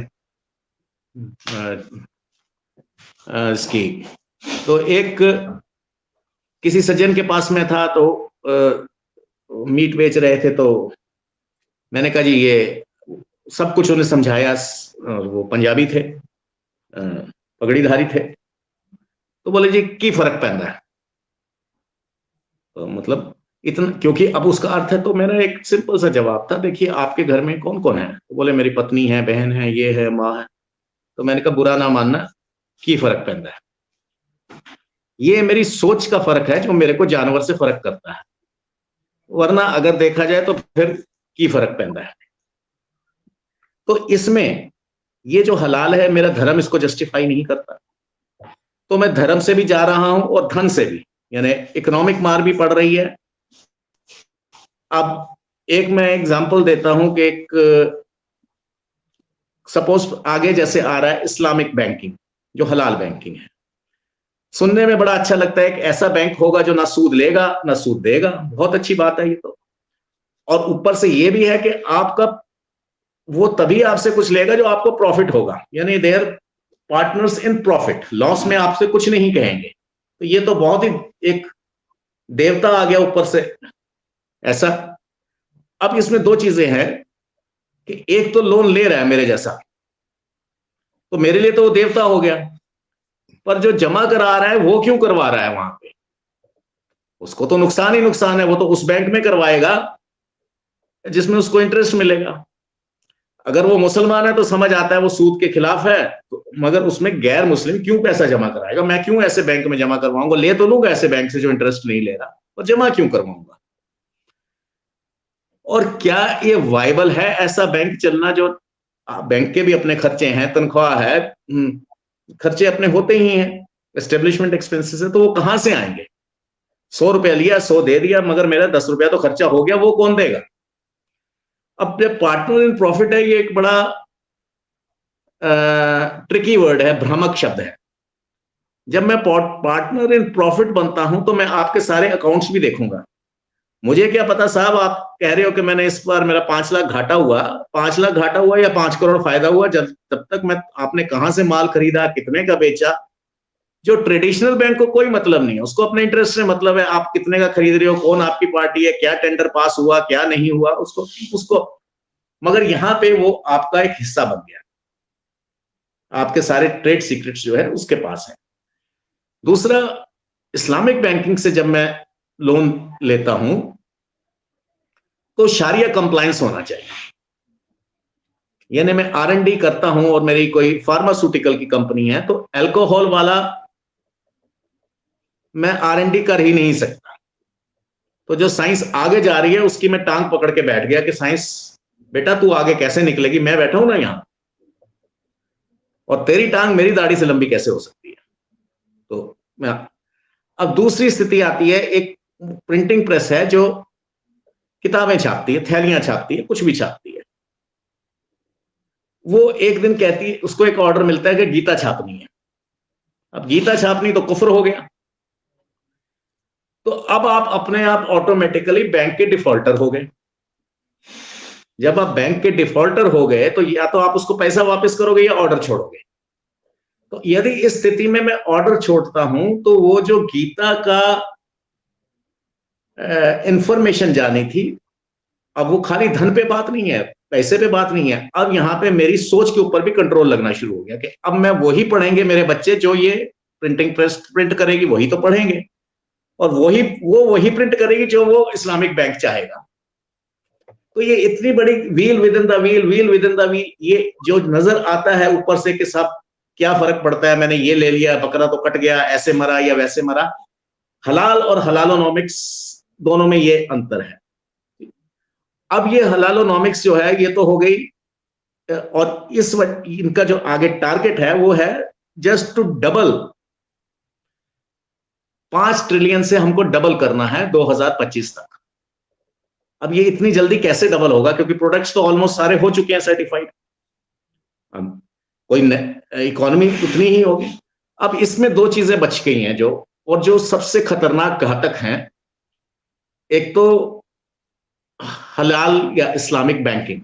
इसकी, तो एक किसी सज्जन के पास में था, तो मीट बेच रहे थे, तो मैंने कहा जी ये सब कुछ उन्हें समझाया। वो पंजाबी थे, पगड़ीधारी थे, तो बोले जी की फर्क पैदा है। तो मतलब इतना, क्योंकि अब उसका अर्थ है, तो मेरा एक सिंपल सा जवाब था, देखिए आपके घर में कौन कौन है। तो बोले मेरी पत्नी है, बहन है, ये है, माँ है। तो मैंने कहा बुरा ना मानना, की फर्क पैदा है। ये मेरी सोच का फर्क है जो मेरे को जानवर से फर्क करता है, वरना अगर देखा जाए तो फिर की फर्क पैदा है। तो इसमें ये जो हलाल है, मेरा धर्म इसको जस्टिफाई नहीं करता, तो मैं धर्म से भी जा रहा हूं और धन से भी, यानी इकोनॉमिक मार भी पड़ रही है। अब एक मैं एग्जांपल देता हूं कि एक सपोज आगे जैसे आ रहा है इस्लामिक बैंकिंग, जो हलाल बैंकिंग है, सुनने में बड़ा अच्छा लगता है। एक ऐसा बैंक होगा जो ना सूद लेगा ना सूद देगा, बहुत अच्छी बात है ये तो। और ऊपर से ये भी है कि आपका वो तभी आपसे कुछ लेगा जो आपको प्रॉफिट होगा, यानी there partners in profit, loss में आपसे कुछ नहीं कहेंगे। तो ये तो बहुत ही एक देवता आ गया ऊपर से ऐसा। अब इसमें दो चीजें हैं कि एक तो लोन ले रहा है मेरे जैसा, तो मेरे लिए तो वो देवता हो गया, पर जो जमा करा रहा है वो क्यों करवा रहा है वहां पे, उसको तो नुकसान ही नुकसान है। वो तो उस बैंक में करवाएगा जिसमें उसको इंटरेस्ट मिलेगा। अगर वो मुसलमान है तो समझ आता है वो सूद के खिलाफ है, तो मगर उसमें गैर मुस्लिम क्यों पैसा जमा कराएगा, मैं क्यों ऐसे बैंक में जमा करवाऊंगा, ले तो लूंगा ऐसे बैंक से जो इंटरेस्ट नहीं ले रहा, और जमा क्यों करवाऊंगा। और क्या ये वाइबल है ऐसा बैंक चलना, जो बैंक के भी अपने खर्चे हैं, तनख्वाह है, खर्चे अपने होते ही हैं, एस्टेब्लिशमेंट एक्सपेंसेस है, तो वो कहां से आएंगे। 100 रुपया लिया, 100 दे दिया, मगर मेरा 10 रुपया तो खर्चा हो गया, वो कौन देगा। अब पार्टनर इन प्रॉफिट है, ये एक बड़ा ट्रिकी वर्ड है, भ्रामक शब्द है। जब मैं पार्टनर इन प्रॉफिट बनता हूं तो मैं आपके सारे अकाउंट्स भी देखूंगा। मुझे क्या पता साहब, आप कह रहे हो कि मैंने इस बार मेरा 5 लाख घाटा हुआ, 5 लाख घाटा हुआ या 5 करोड़ फायदा हुआ, तब तक मैं आपने कहां से माल खरीदा, कितने का बेचा, जो ट्रेडिशनल बैंक को कोई मतलब नहीं है, उसको अपने इंटरेस्ट से मतलब है, आप कितने का खरीद रहे हो, कौन आपकी पार्टी है, क्या टेंडर पास हुआ क्या नहीं हुआ, उसको मगर यहां पे वो आपका एक हिस्सा बन गया, आपके सारे ट्रेड सीक्रेट्स जो है उसके पास है। दूसरा, इस्लामिक बैंकिंग से जब मैं लोन लेता हूं तो शारिया कंप्लायंस होना चाहिए, यानी मैं R&D करता हूं और मेरी कोई फार्मास्यूटिकल की कंपनी है, तो अल्कोहल वाला मैं R&D कर ही नहीं सकता। तो जो साइंस आगे जा रही है उसकी मैं टांग पकड़ के बैठ गया कि साइंस बेटा तू आगे कैसे निकलेगी, मैं बैठा हूं ना यहां, और तेरी टांग मेरी दाढ़ी से लंबी कैसे हो सकती है। तो अब दूसरी स्थिति आती है, एक प्रिंटिंग प्रेस है जो किताबें छापती है, थैलियां छापती है, कुछ भी छापती है। वो एक दिन कहती है, उसको एक ऑर्डर मिलता है कि गीता छापनी है। अब गीता छापनी तो कुफ्र हो गया। तो अब आप अपने आप ऑटोमेटिकली बैंक के डिफॉल्टर हो गए। जब आप बैंक के डिफॉल्टर हो गए तो या तो आप उसको पैसा वापस करोगे या ऑर्डर छोड़ोगे। तो यदि इस स्थिति में मैं ऑर्डर छोड़ता हूं तो वो जो गीता का इंफॉर्मेशन जानी थी, अब वो खाली धन पे बात नहीं है, पैसे पे बात नहीं है, अब यहां पे मेरी सोच के ऊपर भी कंट्रोल लगना शुरू हो गया कि अब मैं वही पढ़ेंगे मेरे बच्चे जो ये प्रिंटिंग प्रेस प्रिंट करेगी, वही तो पढ़ेंगे, और वही प्रिंट करेगी जो वो इस्लामिक बैंक चाहेगा। तो ये इतनी बड़ी wheel with in the wheel, wheel with in the wheel, ये जो नजर आता है ऊपर से कि सब क्या फर्क पड़ता है, मैंने ये ले लिया, बकरा तो कट गया, ऐसे मरा या वैसे मरा। हलाल और हलालोनॉमिक्स दोनों में ये अंतर है। अब ये हलालोनॉमिक्स जो है ये तो हो गई, और इनका जो आगे टारगेट है वो है जस्ट टू डबल, 5 ट्रिलियन से हमको डबल करना है 2025 तक। अब ये इतनी जल्दी कैसे डबल होगा, क्योंकि प्रोडक्ट्स तो ऑलमोस्ट सारे हो चुके हैं सर्टिफाइड, कोई इकोनॉमी उतनी ही होगी। अब इसमें 2 चीजें बच गई हैं जो, और जो सबसे खतरनाक घातक हैं, एक तो हलाल या इस्लामिक बैंकिंग,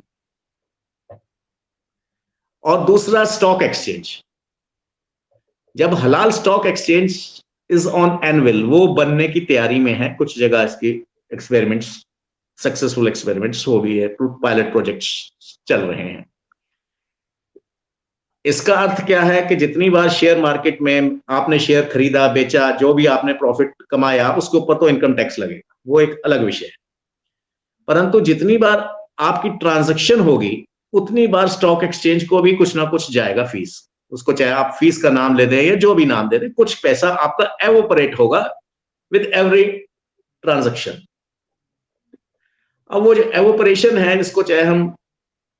और दूसरा स्टॉक एक्सचेंज। जब हलाल stock exchange is on anvil, वो बनने की तैयारी में है, कुछ जगह इसकी एक्सपेरिमेंट्स, सक्सेसफुल एक्सपेरिमेंट्स हो भी है, पायलट प्रोजेक्ट्स चल रहे हैं। इसका अर्थ क्या है कि जितनी बार शेयर मार्केट में आपने शेयर खरीदा बेचा, जो भी आपने प्रॉफिट कमाया, उसके ऊपर तो इनकम टैक्स लगेगा, वो एक अलग विषय है। परंतु जितनी बार आपकी ट्रांजैक्शन होगी उतनी बार स्टॉक एक्सचेंज को भी कुछ ना कुछ जाएगा फीस। उसको चाहे आप फीस का नाम ले दें या जो भी नाम दे दें, कुछ पैसा आपका एवोपरेट होगा विद एवरी ट्रांजैक्शन। अब वो जो एवोपरेशन है, जिसको चाहे हम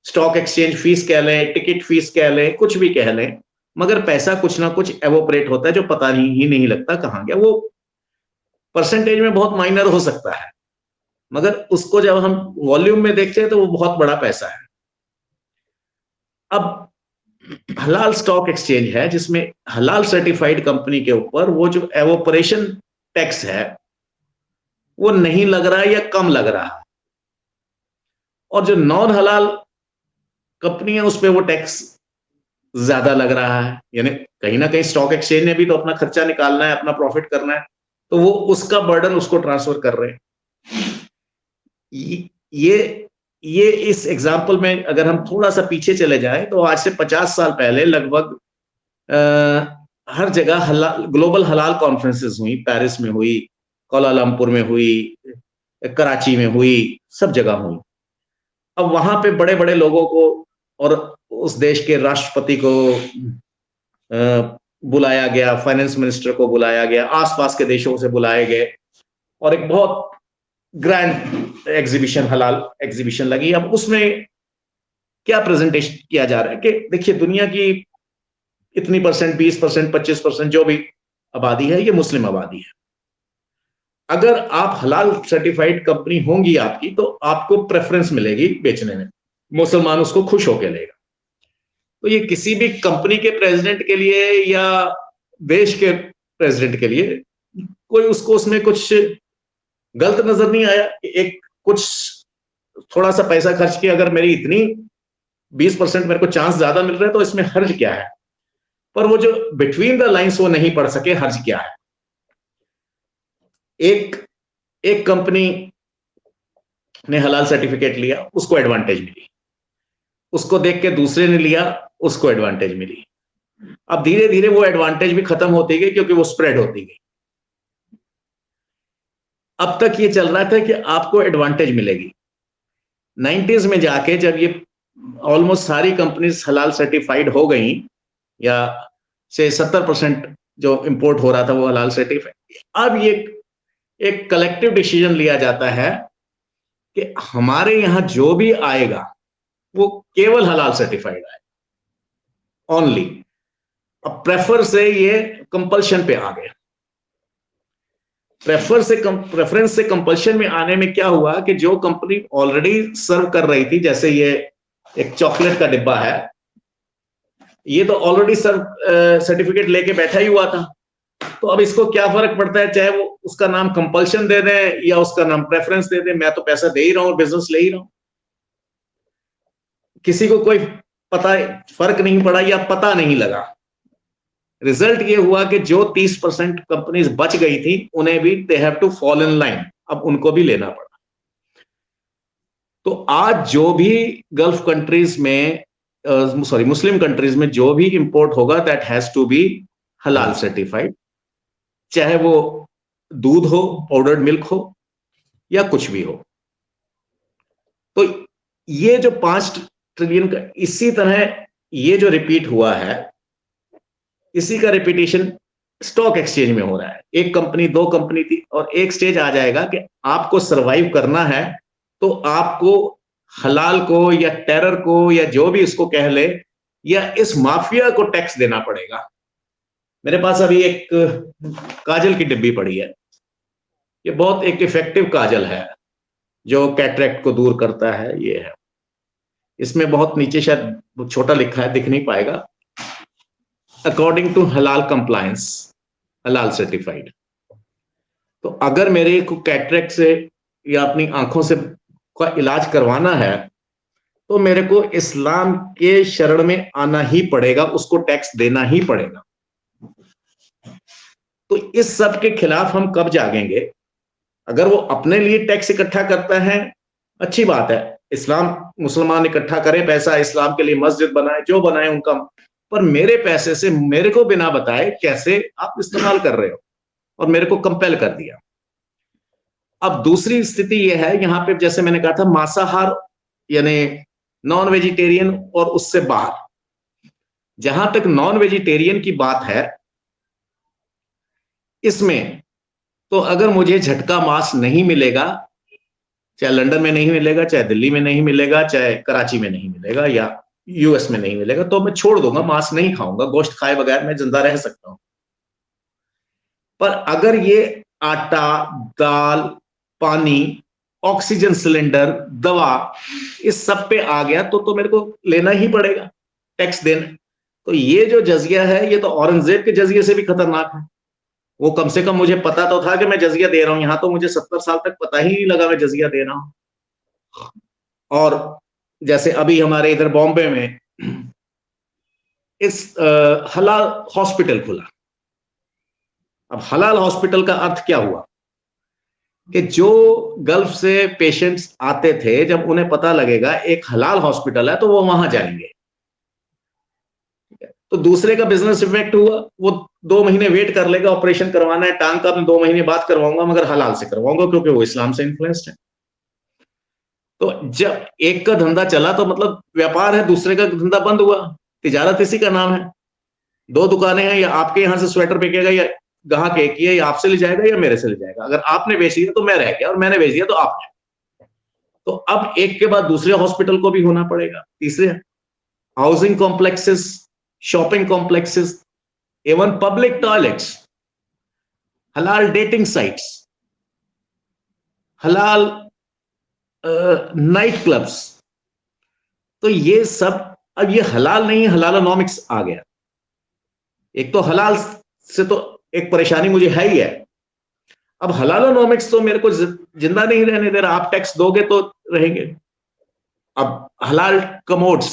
स्टॉक एक्सचेंज फीस कह लें, टिकट फीस कह लें, कुछ भी कह लें, मगर पैसा कुछ ना कुछ एवोपरेट होता है जो पता ही नहीं लगता कहां गया। वो परसेंटेज में बहुत माइनर हो सकता है, मगर उसको जब हम वॉल्यूम में देखते हैं तो वो बहुत बड़ा पैसा है। अब हलाल स्टॉक एक्सचेंज है जिसमें हलाल सर्टिफाइड कंपनी के ऊपर वो जो एवोपरेशन टैक्स है वो नहीं लग रहा है या कम लग रहा है, और जो नॉन हलाल कंपनी है उस पर वो टैक्स ज्यादा लग रहा है। यानी कहीं ना कहीं स्टॉक एक्सचेंज ने भी तो अपना खर्चा निकालना है, अपना प्रॉफिट करना है, तो वो उसका बर्डन उसको ट्रांसफर कर रहे हैं। ये इस एग्जाम्पल में अगर हम थोड़ा सा पीछे चले जाएं तो आज से 50 साल पहले लगभग हर जगह ग्लोबल हलाल कॉन्फ्रेंसेस हुई, पेरिस में हुई, कोलालमपुर में हुई, कराची में हुई, सब जगह हुई। अब वहां पे बड़े बड़े लोगों को और उस देश के राष्ट्रपति को बुलाया गया, फाइनेंस मिनिस्टर को बुलाया गया, आसपास के देशों से बुलाए गए, और एक बहुत ग्रैंड एग्जीबिशन, हलाल एग्जीबिशन लगी। अब उसमें क्या प्रेजेंटेशन किया जा रहा है कि देखिए दुनिया की इतनी परसेंट, 20%, 25% जो भी आबादी है ये मुस्लिम आबादी है। अगर आप हलाल सर्टिफाइड कंपनी होंगी आपकी तो आपको प्रेफरेंस मिलेगी बेचने में, मुसलमान उसको खुश होकर लेगा। तो ये किसी भी कंपनी के प्रेसिडेंट के लिए या देश के प्रेसिडेंट के लिए कोई उसको उसमें कुछ गलत नजर नहीं आया। एक कुछ थोड़ा सा पैसा खर्च किया, अगर मेरी इतनी 20% मेरे को चांस ज्यादा मिल रहा है तो इसमें हर्ज क्या है। पर वो जो बिटवीन द लाइंस वो नहीं पढ़ सके हर्ज क्या है। एक कंपनी ने हलाल सर्टिफिकेट लिया, उसको एडवांटेज मिली, उसको देख के दूसरे ने लिया, उसको एडवांटेज मिली। अब धीरे धीरे वो एडवांटेज भी खत्म होती गई क्योंकि वो स्प्रेड होती गई। अब तक ये चल रहा था कि आपको एडवांटेज मिलेगी। 90s में जाके जब ये ऑलमोस्ट सारी कंपनीज हलाल सर्टिफाइड हो गई, या से 70% जो इंपोर्ट हो रहा था वो हलाल सर्टिफाइड, अब ये एक कलेक्टिव डिसीजन लिया जाता है कि हमारे यहां जो भी आएगा वो केवल हलाल सर्टिफाइड है, ओनली। अब प्रेफर से ये कंपल्शन पे आ गया। प्रेफरेंस से कंपल्शन में आने में क्या हुआ कि जो कंपनी ऑलरेडी सर्व कर रही थी, जैसे ये एक चॉकलेट का डिब्बा है, ये तो ऑलरेडी सर्टिफिकेट लेके बैठा ही हुआ था, तो अब इसको क्या फर्क पड़ता है चाहे वो उसका नाम कंपल्शन दे दें या उसका नाम प्रेफरेंस दे दें, मैं तो पैसा दे ही रहा हूं, बिजनेस ले ही रहा हूं। किसी को कोई फर्क नहीं पड़ा या पता नहीं लगा। रिजल्ट ये हुआ कि जो 30% कंपनीज बच गई थी उन्हें भी they have to fall in line, अब उनको भी लेना पड़ा। तो आज जो भी गल्फ कंट्रीज में मुस्लिम कंट्रीज में जो भी इंपोर्ट होगा दैट हैज टू बी हलाल सर्टिफाइड, चाहे वो दूध हो, पाउडर्ड मिल्क हो या कुछ भी हो। तो ये जो 5 ट्रिलियन का, इसी तरह ये जो रिपीट हुआ है, इसी का रिपीटेशन स्टॉक एक्सचेंज में हो रहा है। एक कंपनी, 2 कंपनी थी, और एक स्टेज आ जाएगा कि आपको सरवाइव करना है तो आपको हलाल को या टेरर को या जो भी इसको कह ले, या इस माफिया को टैक्स देना पड़ेगा। मेरे पास अभी एक काजल की डिब्बी पड़ी है, ये बहुत एक इफेक्टिव काजल है जो कैटरेक्ट को दूर करता है। ये है, इसमें बहुत नीचे शायद छोटा लिखा है, दिख नहीं पाएगा, अकॉर्डिंग टू हलाल कंप्लायंस, हलाल सर्टिफाइड। तो अगर मेरे को कैटरेक्ट से या अपनी आंखों से का इलाज करवाना है तो मेरे को इस्लाम के शरण में आना ही पड़ेगा, उसको टैक्स देना ही पड़ेगा। तो इस सब के खिलाफ हम कब जागेंगे? अगर वो अपने लिए टैक्स इकट्ठा करता है, अच्छी बात है, इस्लाम मुसलमान इकट्ठा करें पैसा, इस्लाम के लिए मस्जिद बनाए, जो बनाए उनका, पर मेरे पैसे से मेरे को बिना बताए कैसे आप इस्तेमाल कर रहे हो, और मेरे को कंपेल कर दिया। अब दूसरी स्थिति यह है, यहां पे जैसे मैंने कहा था मांसाहार यानी नॉन वेजिटेरियन और उससे बाहर, जहां तक नॉन वेजिटेरियन की बात है, इसमें तो अगर मुझे झटका मांस नहीं मिलेगा, चाहे लंदन में नहीं मिलेगा, चाहे दिल्ली में नहीं मिलेगा, चाहे कराची में नहीं मिलेगा या यूएस में नहीं मिलेगा, तो मैं छोड़ दूंगा, मांस नहीं खाऊंगा, गोश्त खाए बगैर मैं जिंदा रह सकता हूं। पर अगर ये आटा, दाल, पानी, ऑक्सीजन सिलेंडर, दवा, इस सब पे आ गया तो मेरे को लेना ही पड़ेगा, टैक्स देना। तो ये जो जजिया है, ये तो औरंगजेब के जजिए से भी खतरनाक है। वो कम से कम मुझे पता तो था कि मैं जजिया दे रहा हूं, यहां तो मुझे 70 साल तक पता ही नहीं लगा मैं जजिया दे रहा हूं। और जैसे अभी हमारे इधर बॉम्बे में इस हलाल हॉस्पिटल खुला। अब हलाल हॉस्पिटल का अर्थ क्या हुआ कि जो गल्फ से पेशेंट्स आते थे, जब उन्हें पता लगेगा एक हलाल हॉस्पिटल है तो वो वहां जाएंगे। तो दूसरे का बिजनेस इफेक्ट हुआ, वो 2 महीने वेट कर लेगा, ऑपरेशन करवाना है टांग का, मैं 2 महीने बाद करवाऊंगा, मगर हलाल से करवाऊंगा क्योंकि वो इस्लाम से इन्फ्लुएंस्ड है। तो जब एक का धंधा चला तो मतलब व्यापार है, दूसरे का धंधा बंद हुआ। तिजारत इसी का नाम है। 2 दुकानें हैं, या आपके यहां से स्वेटर बिकेगा, या ग्राहक एक ही है, या आपसे ले जाएगा या मेरे से ले जाएगा। अगर आपने बेच दिया तो मैं रह गया, और मैंने बेच दिया तो आपने। तो अब एक के बाद दूसरे हॉस्पिटल को भी होना पड़ेगा, तीसरे housing complexes, shopping complexes, even public toilets, हलाल डेटिंग साइट्स, हलाल नाइट क्लब्स। तो ये सब अब ये हलाल नहीं, हलालोनॉमिक्स आ गया। एक तो हलाल से तो एक परेशानी मुझे है ही है, अब हलालोनॉमिक्स तो मेरे को जिंदा नहीं रहने दे रहा। आप टैक्स दोगे तो रहेंगे। अब हलाल कमोड्स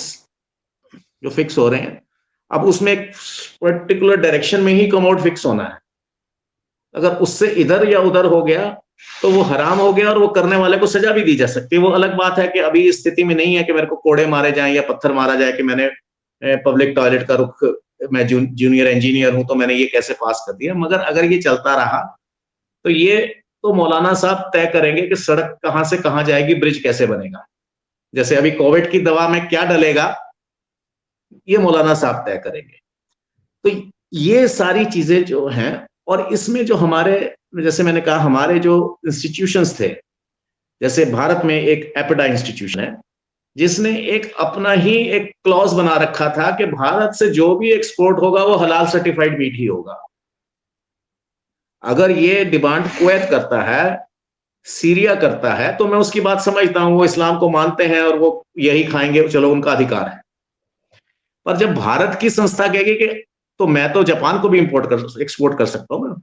जो फिक्स हो रहे हैं, अब उसमें एक पर्टिकुलर डायरेक्शन में ही कमोड फिक्स होना है। अगर उससे इधर या उधर हो गया तो वो हराम हो गया, और वो करने वाले को सजा भी दी जा सकती है। वो अलग बात है कि अभी इस स्थिति में नहीं है कि मेरे को कोड़े मारे जाएं या पत्थर मारा जाए कि मैंने पब्लिक टॉयलेट का रुख, मैं जूनियर इंजीनियर हूं तो मैंने ये कैसे पास कर दिया। मगर अगर ये चलता रहा तो ये तो मौलाना साहब तय करेंगे कि सड़क कहां से कहां जाएगी, ब्रिज कैसे बनेगा। जैसे अभी कोविड की दवा में क्या डलेगा, ये मौलाना साहब तय करेंगे। तो ये सारी चीजें जो हैं, और इसमें जो हमारे, जैसे मैंने कहा, हमारे जो इंस्टीट्यूशंस थे, जैसे भारत में एक एपिडा इंस्टीट्यूशन है, जिसने एक अपना ही एक क्लॉज बना रखा था कि भारत से जो भी एक्सपोर्ट होगा वो हलाल सर्टिफाइड मीट ही होगा। अगर ये डिमांड कुवैत करता है, सीरिया करता है, तो मैं उसकी बात समझता हूं, वो इस्लाम को मानते हैं और वो यही खाएंगे, चलो उनका अधिकार है। पर जब भारत की संस्था कहेगी कि तो मैं तो जापान को भी एक्सपोर्ट कर सकता हूं,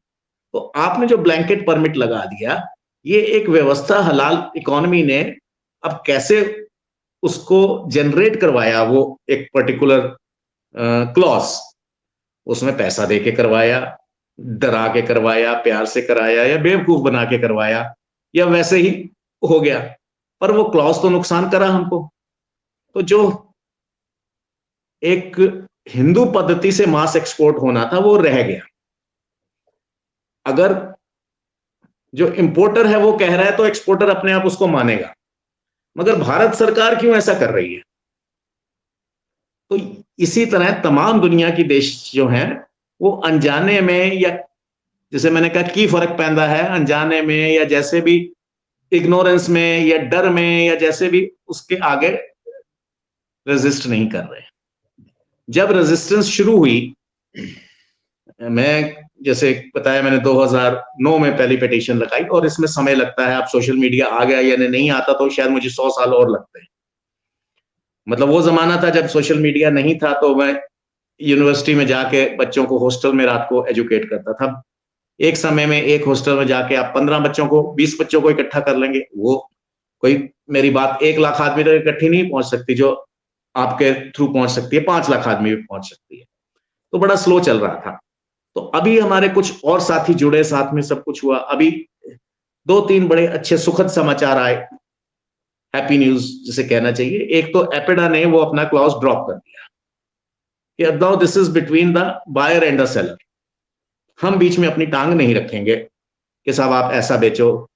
तो आपने जो ब्लैंकेट परमिट लगा दिया, ये एक व्यवस्था हलाल इकोनॉमी ने अब कैसे उसको जनरेट करवाया, वो एक पर्टिकुलर क्लॉज, उसमें पैसा दे के करवाया, डरा के करवाया, प्यार से कराया, या बेवकूफ बना के करवाया, या वैसे ही हो गया, पर वो क्लॉज तो नुकसान करा हमको। तो जो एक हिंदू पद्धति से मांस एक्सपोर्ट होना था वो रह गया। अगर जो इंपोर्टर है वो कह रहा है तो एक्सपोर्टर अपने आप उसको मानेगा, मगर भारत सरकार क्यों ऐसा कर रही है? तो इसी तरह तमाम दुनिया की देश जो हैं वो अनजाने में, या जैसे मैंने कहा की फर्क पैदा है, अनजाने में या जैसे भी इग्नोरेंस में या डर में या जैसे भी, उसके आगे रेजिस्ट नहीं कर रहे। जब रेजिस्टेंस शुरू हुई, मैं जैसे बताया मैंने 2009 में पहली पिटीशन लगाई, और इसमें समय लगता है। अब सोशल मीडिया आ गया या नहीं आता तो शायद मुझे 100 साल और लगते हैं। मतलब वो जमाना था जब सोशल मीडिया नहीं था, तो मैं यूनिवर्सिटी में जाके बच्चों को हॉस्टल में रात को एजुकेट करता था। एक समय में एक हॉस्टल में जाके आप 15 बच्चों को, 20 बच्चों को इकट्ठा कर लेंगे, वो कोई मेरी बात 1 लाख आदमी तो इकट्ठी नहीं पहुंच सकती जो आपके थ्रू पहुंच सकती है, 5 लाख आदमी भी पहुंच सकती है। तो बड़ा स्लो चल रहा था। तो अभी हमारे कुछ और साथी जुड़े, साथ में सब कुछ हुआ। अभी 2-3 बड़े अच्छे सुखद समाचार आए, हैप्पी न्यूज जिसे कहना चाहिए। एक तो एपिडा ने वो अपना क्लॉज ड्रॉप कर दिया कि now this is between the buyer and the seller, हम बीच में अपनी टांग नहीं रखेंगे कि साहब आप ऐसा बेचो।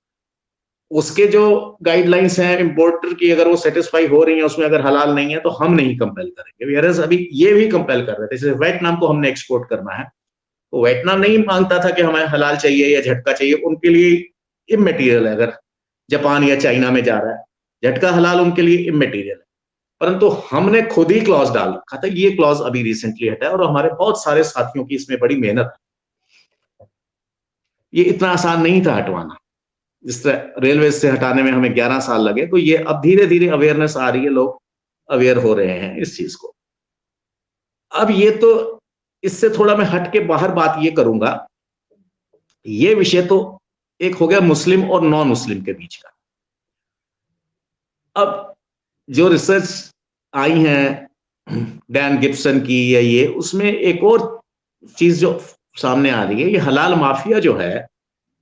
उसके जो गाइडलाइंस हैं इंपोर्टर की, अगर वो सेटिस्फाई हो रही है उसमें, अगर हलाल नहीं है तो हम नहीं कंपेल करेंगे। वेयरएज अभी ये भी कंपेल कर रहे थे। जैसे वियतनाम को हमने एक्सपोर्ट करना है, तो वियतनाम नहीं मांगता था कि हमें हलाल चाहिए या झटका चाहिए, उनके लिए इमटेरियल है। अगर जापान या चाइना में जा रहा है, झटका हलाल उनके लिए इमटेरियल है। परंतु हमने खुद ही क्लॉज डाल रखा था। ये क्लॉज अभी रिसेंटली हटा है, और हमारे बहुत सारे साथियों की इसमें बड़ी मेहनत है। ये इतना आसान नहीं था हटवाना, जिस तरह रेलवे से हटाने में हमें 11 साल लगे। तो ये अब धीरे धीरे अवेयरनेस आ रही है, लोग अवेयर हो रहे हैं इस चीज को। अब ये तो, इससे थोड़ा मैं हट के बाहर बात ये करूंगा, ये विषय तो एक हो गया मुस्लिम और नॉन मुस्लिम के बीच का। अब जो रिसर्च आई है डैन गिब्सन की या ये, उसमें एक और चीज जो सामने आ रही है, ये हलाल माफिया जो है,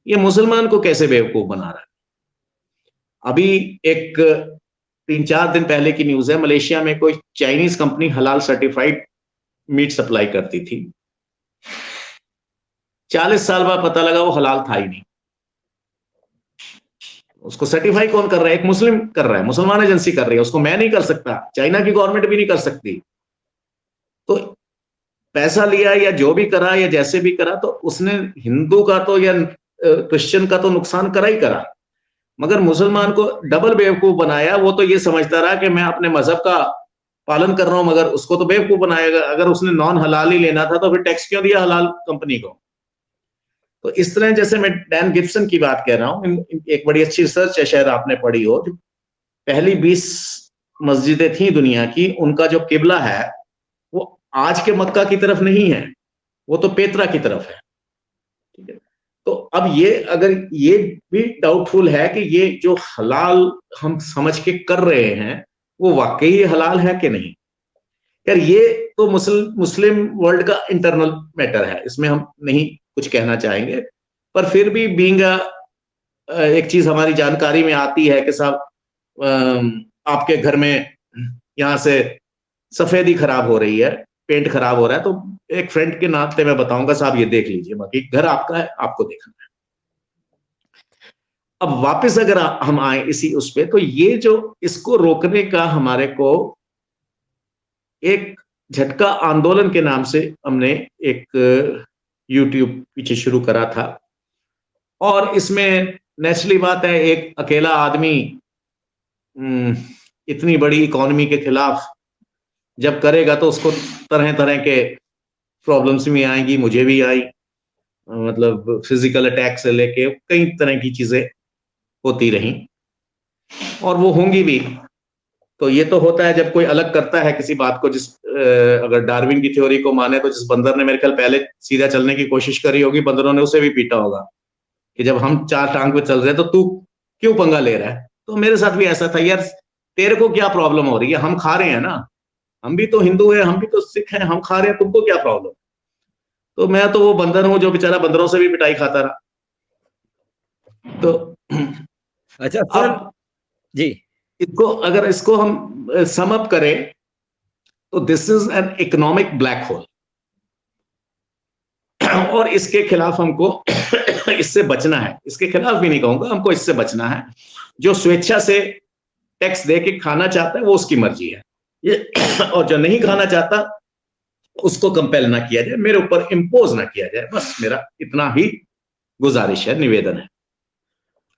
ये मुसलमान को कैसे बेवकूफ बना रहा है। अभी एक 3-4 दिन पहले की न्यूज है, मलेशिया में कोई चाइनीज कंपनी हलाल सर्टिफाइड मीट सप्लाई करती थी। 40 साल बाद पता लगा वो हलाल था ही नहीं। उसको सर्टिफाई कौन कर रहा है? एक मुस्लिम कर रहा है, मुसलमान एजेंसी कर रही है। उसको मैं नहीं कर सकता, चाइना की गवर्नमेंट भी नहीं कर सकती। तो पैसा लिया या जो भी करा या जैसे भी करा, तो उसने हिंदू का तो या क्रिश्चियन का तो नुकसान करा ही करा, मगर मुसलमान को डबल बेवकूफ बनाया। वो तो ये समझता रहा कि मैं अपने मजहब का पालन कर रहा हूं, मगर उसको तो बेवकूफ बनाएगा। अगर उसने नॉन हलाल ही लेना था तो फिर टैक्स क्यों दिया हलाल कंपनी को? तो इस तरह, जैसे मैं डैन गिब्सन की बात कह रहा हूं, एक बड़ी अच्छी रिसर्च है, शायद आपने पढ़ी हो, जो पहली 20 मस्जिदें थी दुनिया की, उनका जो किबला है वो आज के मक्का की तरफ नहीं है, वो तो पेत्रा की तरफ है। ठीक है। तो अब ये, अगर ये भी डाउटफुल है कि ये जो हलाल हम समझ के कर रहे हैं वो वाकई हलाल है कि नहीं। यार ये तो मुस्लिम वर्ल्ड का इंटरनल मैटर है, इसमें हम नहीं कुछ कहना चाहेंगे। पर फिर भी बीइंग एक चीज हमारी जानकारी में आती है कि साहब आपके घर में यहाँ से सफेदी खराब हो रही है, पेंट खराब हो रहा है, तो एक फ्रेंड के नाते मैं बताऊंगा साहब ये देख लीजिए, बाकी घर आपका है, आपको देखना है। अब वापस अगर हम आए इसी उस पे, तो ये जो इसको रोकने का हमारे को एक झटका आंदोलन के नाम से हमने एक यूट्यूब पीछे शुरू करा था। और इसमें नेचुरली बात है, एक अकेला आदमी इतनी बड़ी इकोनॉमी के खिलाफ जब करेगा तो उसको तरह तरह के प्रॉब्लम्स भी आएंगी, मुझे भी आई, मतलब फिजिकल अटैक से लेके कई तरह की चीजें होती रही और वो होंगी भी। तो ये तो होता है जब कोई अलग करता है किसी बात को, अगर डार्विन की थ्योरी को माने तो जिस बंदर ने मेरे ख्याल पहले सीधा चलने की कोशिश करी होगी, बंदरों ने उसे भी पीटा होगा कि जब हम चार टांग पे चल रहे हैं तो तू क्यों पंगा ले रहा है। तो मेरे साथ भी ऐसा था, यार तेरे को क्या प्रॉब्लम हो रही है, हम खा रहे हैं ना, हम भी तो हिंदू हैं, हम भी तो सिख हैं, हम खा रहे हैं, तुमको क्या प्रॉब्लम। तो मैं तो वो बंदर हूं जो बेचारा बंदरों से भी पिटाई खाता रहा। तो अच्छा सर अब जी, इसको हम सम अप करें तो this is an economic black hole और इसके खिलाफ हमको इससे बचना है। इसके खिलाफ भी नहीं कहूंगा, हमको इससे बचना है। जो स्वेच्छा से टैक्स दे के खाना चाहता है वो उसकी मर्जी है, ये और जो नहीं खाना चाहता उसको कंपेल ना किया जाए, मेरे ऊपर इम्पोज ना किया जाए, बस मेरा इतना ही गुजारिश है, निवेदन है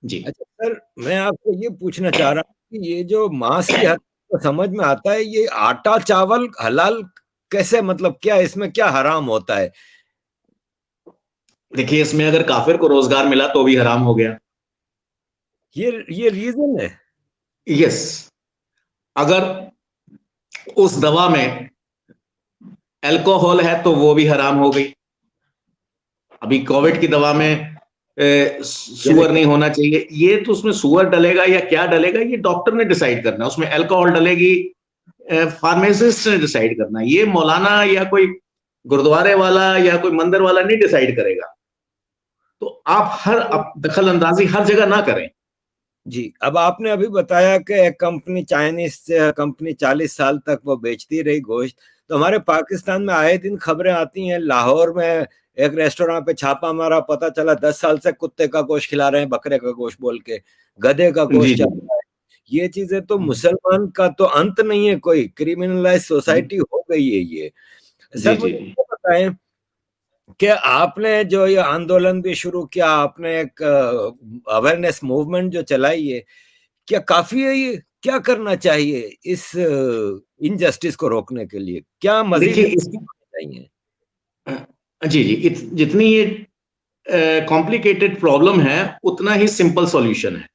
जी। अच्छा सर, मैं आपको ये पूछना चाह रहा हूँ कि ये जो मांस की हत्या तो समझ में आता है, ये आटा चावल हलाल कैसे, मतलब क्या इसमें क्या हराम होता है? देखिए, इसमें अगर काफिर को रोजगार मिला तो भी हराम हो गया। ये रीजन है? यस, अगर उस दवा में अल्कोहल है तो वो भी हराम हो गई। अभी कोविड की दवा में सुअर नहीं होना चाहिए, ये तो उसमें सुअर डलेगा या क्या डलेगा ये डॉक्टर ने डिसाइड करना, उसमें अल्कोहल डलेगी फार्मासिस्ट ने डिसाइड करना, ये मौलाना या कोई गुरुद्वारे वाला या कोई मंदिर वाला नहीं डिसाइड करेगा। तो आप दखल अंदाजी हर जगह ना करें। जी, अब आपने अभी बताया कि एक कंपनी, चाइनीज कंपनी 40 साल तक वो बेचती रही गोश्त। तो हमारे पाकिस्तान में आए दिन खबरें आती हैं, लाहौर में एक रेस्टोरेंट पे छापा मारा, पता चला 10 साल से कुत्ते का गोश्त खिला रहे हैं, बकरे का गोश्त बोल के, गधे का जी गोश्त जी। चल रहा है। ये चीजें तो मुसलमान का तो अंत नहीं है, कोई क्रिमिनलाइज सोसाइटी हो गई है ये। जी सर जी मुझे जी। ये बताएं कि आपने जो ये आंदोलन भी शुरू किया, आपने एक अवेयरनेस मूवमेंट जो चलाई है, क्या काफी है ये? क्या करना चाहिए इस इनजस्टिस को रोकने के लिए? क्या मजीद देखिए इसकी चाहिए? जी जी, जितनी ये कॉम्प्लिकेटेड प्रॉब्लम है उतना ही सिंपल सॉल्यूशन है।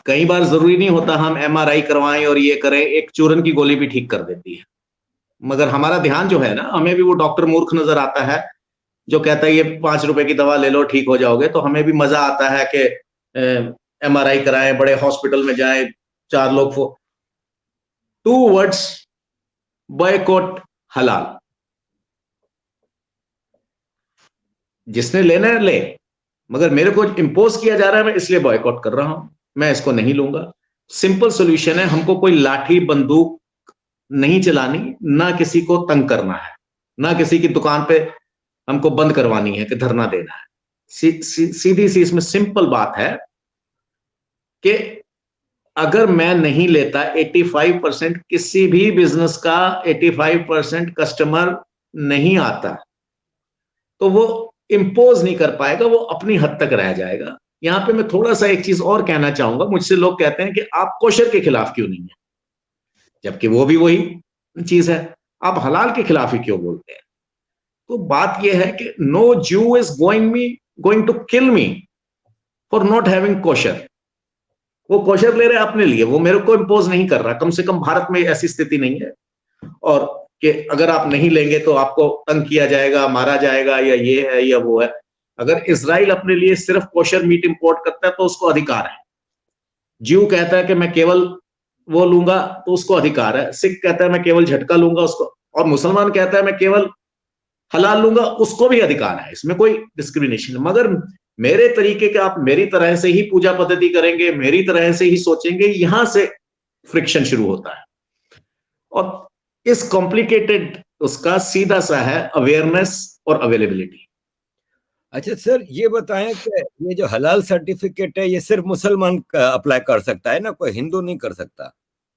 कई बार जरूरी नहीं होता हम एमआरआई करवाएं और ये करें, एक चूरन की गोली भी ठीक कर देती है। मगर हमारा ध्यान जो है ना, हमें भी वो डॉक्टर मूर्ख नजर आता है जो कहता है ये 5 रुपए की दवा ले लो ठीक हो जाओगे। तो हमें भी मजा आता है कि एमआरआई कराएं, बड़े हॉस्पिटल में जाएं, 4 लोग 2 वर्ड्स, बॉयकॉट हलाल। जिसने लेना है ले, मगर मेरे को इम्पोज किया जा रहा है, मैं इसलिए बॉयकॉट कर रहा हूं, मैं इसको नहीं लूंगा। सिंपल सोल्यूशन है, हमको कोई लाठी बंदूक नहीं चलानी, ना किसी को तंग करना है, ना किसी की दुकान पे हमको बंद करवानी है कि धरना देना है। सीधी सी इसमें सिंपल बात है कि अगर मैं नहीं लेता 85%, किसी भी बिजनेस का 85% कस्टमर नहीं आता तो वो इंपोज नहीं कर पाएगा, वो अपनी हद तक रह जाएगा। यहां पे मैं थोड़ा सा एक चीज और कहना चाहूंगा, मुझसे लोग कहते हैं कि आप कोशर के खिलाफ क्यों नहीं है, जबकि वो भी वही चीज है, आप हलाल के खिलाफ ही क्यों बोलते हैं। तो बात यह है कि no Jew is going to kill me for not having kosher. वो कोशर ले रहे हैं अपने लिए, वो मेरे को इंपोज नहीं कर रहा। कम से कम भारत में ऐसी स्थिति नहीं है और कि अगर आप नहीं लेंगे तो आपको तंग किया जाएगा, मारा जाएगा, या ये है या वो है। अगर इजराइल अपने लिए सिर्फ कोशर मीट इंपोर्ट करता है तो उसको अधिकार है। ज्यू कहता है कि मैं केवल वो लूंगा तो उसको अधिकार है। सिख कहता है मैं केवल झटका लूंगा उसको, और मुसलमान कहता है मैं केवल हलाल लूंगा, उसको भी अधिकार है। इसमें कोई डिस्क्रिमिनेशन। मगर मेरे तरीके के, आप मेरी तरह से ही पूजा पद्धति करेंगे, मेरी तरह से ही सोचेंगे, यहां से फ्रिक्शन शुरू होता है। और इस कॉम्प्लिकेटेड उसका सीधा सा है अवेयरनेस और अवेलेबिलिटी। अच्छा सर, ये बताएं कि ये जो हलाल सर्टिफिकेट है, ये सिर्फ मुसलमान अप्लाई कर सकता है ना, कोई हिंदू नहीं कर सकता?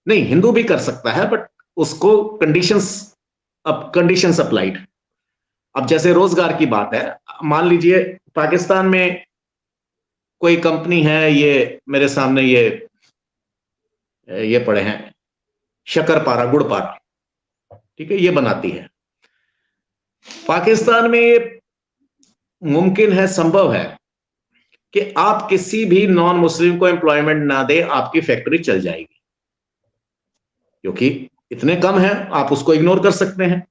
नहीं, हिंदू भी कर सकता है, बट उसको कंडीशंस अप्लाइड। अब जैसे रोजगार की बात है, मान लीजिए पाकिस्तान में कोई कंपनी है, ये मेरे सामने ये ये पढ़े हैं, शक्कर-पारा, गुड़-पारा, ठीक है, ये बनाती है। पाकिस्तान में ये मुमकिन है, संभव है कि आप किसी भी नॉन मुस्लिम को एम्प्लॉयमेंट ना दे, आपकी फैक्ट्री चल जाएगी, क्योंकि इतने कम है, आप उसको इग्नोर कर सकते हैं।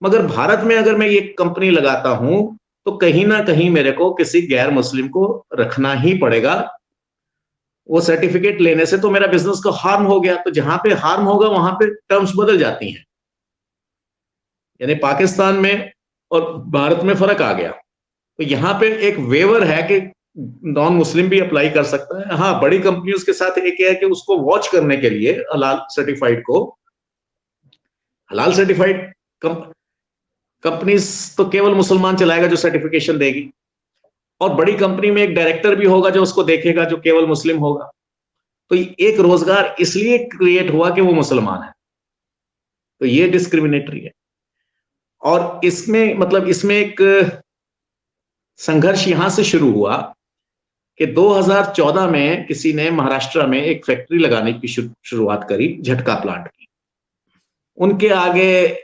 मगर भारत में अगर मैं ये कंपनी लगाता हूं तो कहीं ना कहीं मेरे को किसी गैर मुस्लिम को रखना ही पड़ेगा। वो सर्टिफिकेट लेने से तो मेरा बिजनेस को हार्म हो गया, तो जहां पे हार्म होगा वहां पे टर्म्स बदल जाती हैं। यानी पाकिस्तान में और भारत में फर्क आ गया। तो यहां पे एक वेवर है कि नॉन मुस्लिम भी अप्लाई कर सकता है। हाँ, बड़ी कंपनियों के साथ एक है कि उसको वॉच करने के लिए हलाल सर्टिफाइड को, हलाल सर्टिफाइड कंपनीज तो केवल मुसलमान चलाएगा जो सर्टिफिकेशन देगी, और बड़ी कंपनी में एक डायरेक्टर भी होगा जो उसको देखेगा, जो केवल मुस्लिम होगा। तो एक रोजगार इसलिए क्रिएट हुआ कि वो मुसलमान है, तो ये डिस्क्रिमिनेटरी है। और इसमें मतलब इसमें एक संघर्ष यहां से शुरू हुआ कि 2014 में किसी ने महाराष्ट्र में एक फैक्ट्री लगाने की शुरुआत करी, झटका प्लांट की। उनके आगे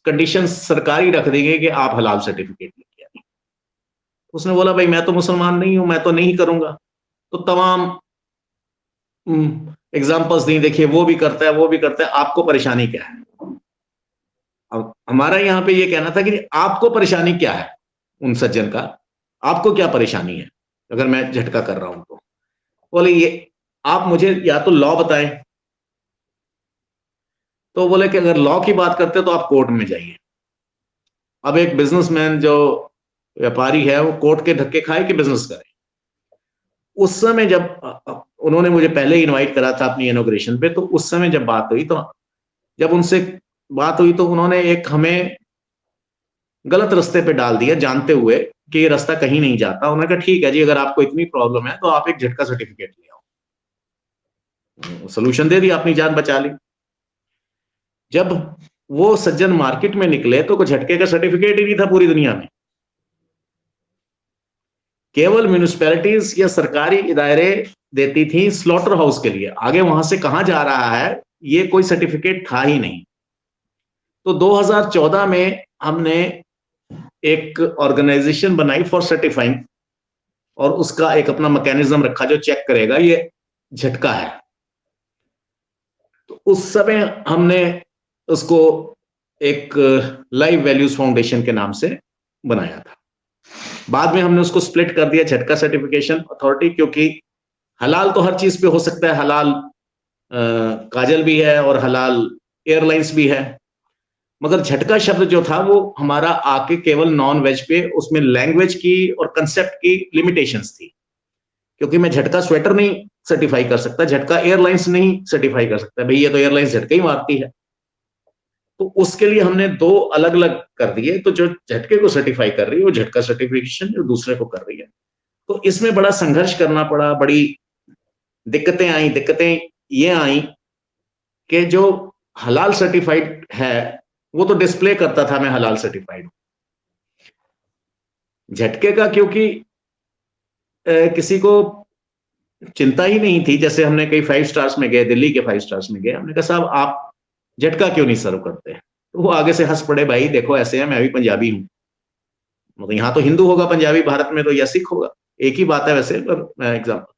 कंडीशन सरकारी रख दी गई कि आप हलाल सर्टिफिकेट लेके आइए। उसने बोला भाई मैं तो मुसलमान नहीं हूं, मैं तो नहीं करूंगा। तो तमाम एग्जाम्पल्स दी, देखिए वो भी करता है, वो भी करता है, आपको परेशानी क्या है। अब हमारा यहां पे ये कहना था कि आपको परेशानी क्या है, उन सज्जन का आपको क्या परेशानी है अगर मैं झटका कर रहा हूं तो। बोले ये आप मुझे या तो लॉ बताएं। तो बोले कि अगर लॉ की बात करते तो आप कोर्ट में जाइए। अब एक बिजनेसमैन जो व्यापारी है वो कोर्ट के धक्के खाए कि बिजनेस करे। उस समय जब उन्होंने मुझे पहले ही इनवाइट करा था अपनी इनॉग्रेशन पे, तो उस समय जब बात हुई, तो जब उनसे बात हुई तो उन्होंने एक हमें गलत रास्ते पे डाल दिया, जानते हुए कि ये रास्ता कहीं नहीं जाता। उन्होंने कहा ठीक है जी, अगर आपको इतनी प्रॉब्लम है तो आप एक झटका सर्टिफिकेट ले आओ। सोल्यूशन दे दिया, अपनी जान बचा ली। जब वो सज्जन मार्केट में निकले तो कोई झटके का सर्टिफिकेट ही नहीं था पूरी दुनिया में। केवल म्यूनिसिपैलिटीज या सरकारी इदारे देती थी स्लॉटर हाउस के लिए, आगे वहां से कहां जा रहा है ये कोई सर्टिफिकेट था ही नहीं। तो 2014 में हमने एक ऑर्गेनाइजेशन बनाई फॉर सर्टिफाइंग, और उसका एक अपना मैकेनिज्म रखा जो चेक करेगा ये झटका है। तो उस समय हमने उसको एक लाइव वैल्यूज फाउंडेशन के नाम से बनाया था। बाद में हमने उसको स्प्लिट कर दिया, झटका सर्टिफिकेशन अथॉरिटी, क्योंकि हलाल तो हर चीज पे हो सकता है। हलाल काजल भी है और हलाल एयरलाइंस भी है, मगर झटका शब्द जो था वो हमारा आके केवल नॉन वेज पे, उसमें लैंग्वेज की और कंसेप्ट की लिमिटेशंस थी। क्योंकि मैं झटका स्वेटर नहीं सर्टिफाई कर सकता, झटका एयरलाइंस नहीं सर्टिफाई कर सकता, भाई ये तो एयरलाइंस झटके ही मारती है। तो उसके लिए हमने दो अलग अलग कर दिए। तो जो झटके को सर्टिफाई कर रही है वो झटका सर्टिफिकेशन, जो दूसरे को कर रही है। तो इसमें बड़ा संघर्ष करना पड़ा, बड़ी दिक्कतें आई। दिक्कतें ये आई कि जो हलाल सर्टिफाइड है वो तो डिस्प्ले करता था मैं हलाल सर्टिफाइड हूं। झटके का क्योंकि किसी को चिंता ही नहीं थी, जैसे हमने कई 5 स्टार्स में गए, दिल्ली के 5 स्टार्स में गए, हमने कहा साहब आप झटका क्यों नहीं सर्व करते। तो वो आगे से हंस पड़े, भाई देखो ऐसे है, मैं भी पंजाबी हूं। मतलब यहां तो हिंदू होगा पंजाबी, भारत में तो या सिख होगा, एक ही बात है वैसे। पर एग्जाम्पल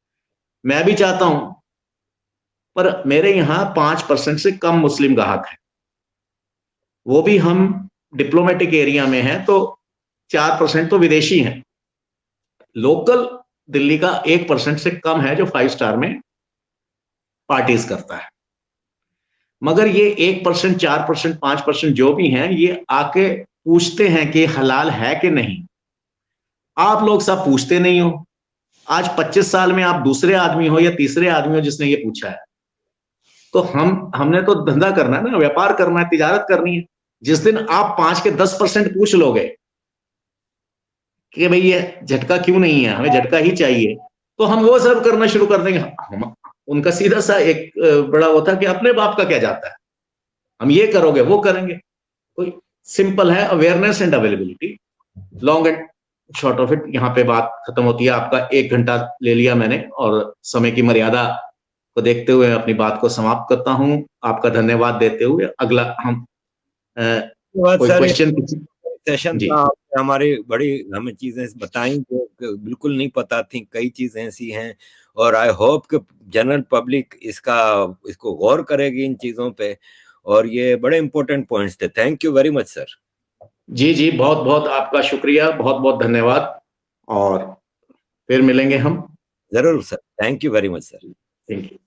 मैं भी चाहता हूं, पर मेरे यहां 5% से कम मुस्लिम ग्राहक है, वो भी हम डिप्लोमेटिक एरिया में हैं, तो 4% तो विदेशी हैं। लोकल दिल्ली का 1% से कम है जो 5 स्टार में पार्टीज करता है। मगर ये 1%, 4%, 5% जो भी हैं, ये आके पूछते हैं कि हलाल है कि नहीं। आप लोग सब पूछते नहीं हो। आज 25 साल में आप दूसरे आदमी हो या तीसरे आदमी हो जिसने ये पूछा है। तो हमने तो धंधा करना है ना, व्यापार करना है, तिजारत करनी है। जिस दिन आप 5 के 10% पूछ लोगे कि भाई ये झटका क्यों नहीं है, हमें झटका ही चाहिए, तो हम वो सर्व करना शुरू कर देंगे। उनका सीधा सा एक बड़ा वो था कि अपने बाप का क्या जाता है, हम ये करोगे वो करेंगे। तो सिंपल है, awareness and availability. Long and short of it, यहाँ पे बात खत्म होती है। आपका 1 घंटा ले लिया मैंने, और समय की मर्यादा को देखते हुए अपनी बात को समाप्त करता हूं, आपका धन्यवाद देते हुए। अगला हम धन्यवाद कोई सर, क्वेश्चन सेशन जी। था, आपने हमारी बड़ी हमें चीजें बताई जो बिल्कुल नहीं पता थी, कई चीजें ऐसी हैं, और आई होप कि जनरल पब्लिक इसको गौर करेगी इन चीजों पे, और ये बड़े इंपॉर्टेंट पॉइंट्स थे। Thank you very much sir. जी जी, बहुत बहुत आपका शुक्रिया, बहुत बहुत धन्यवाद, और फिर मिलेंगे हम। जरूर sir, thank you very much sir. Thank you.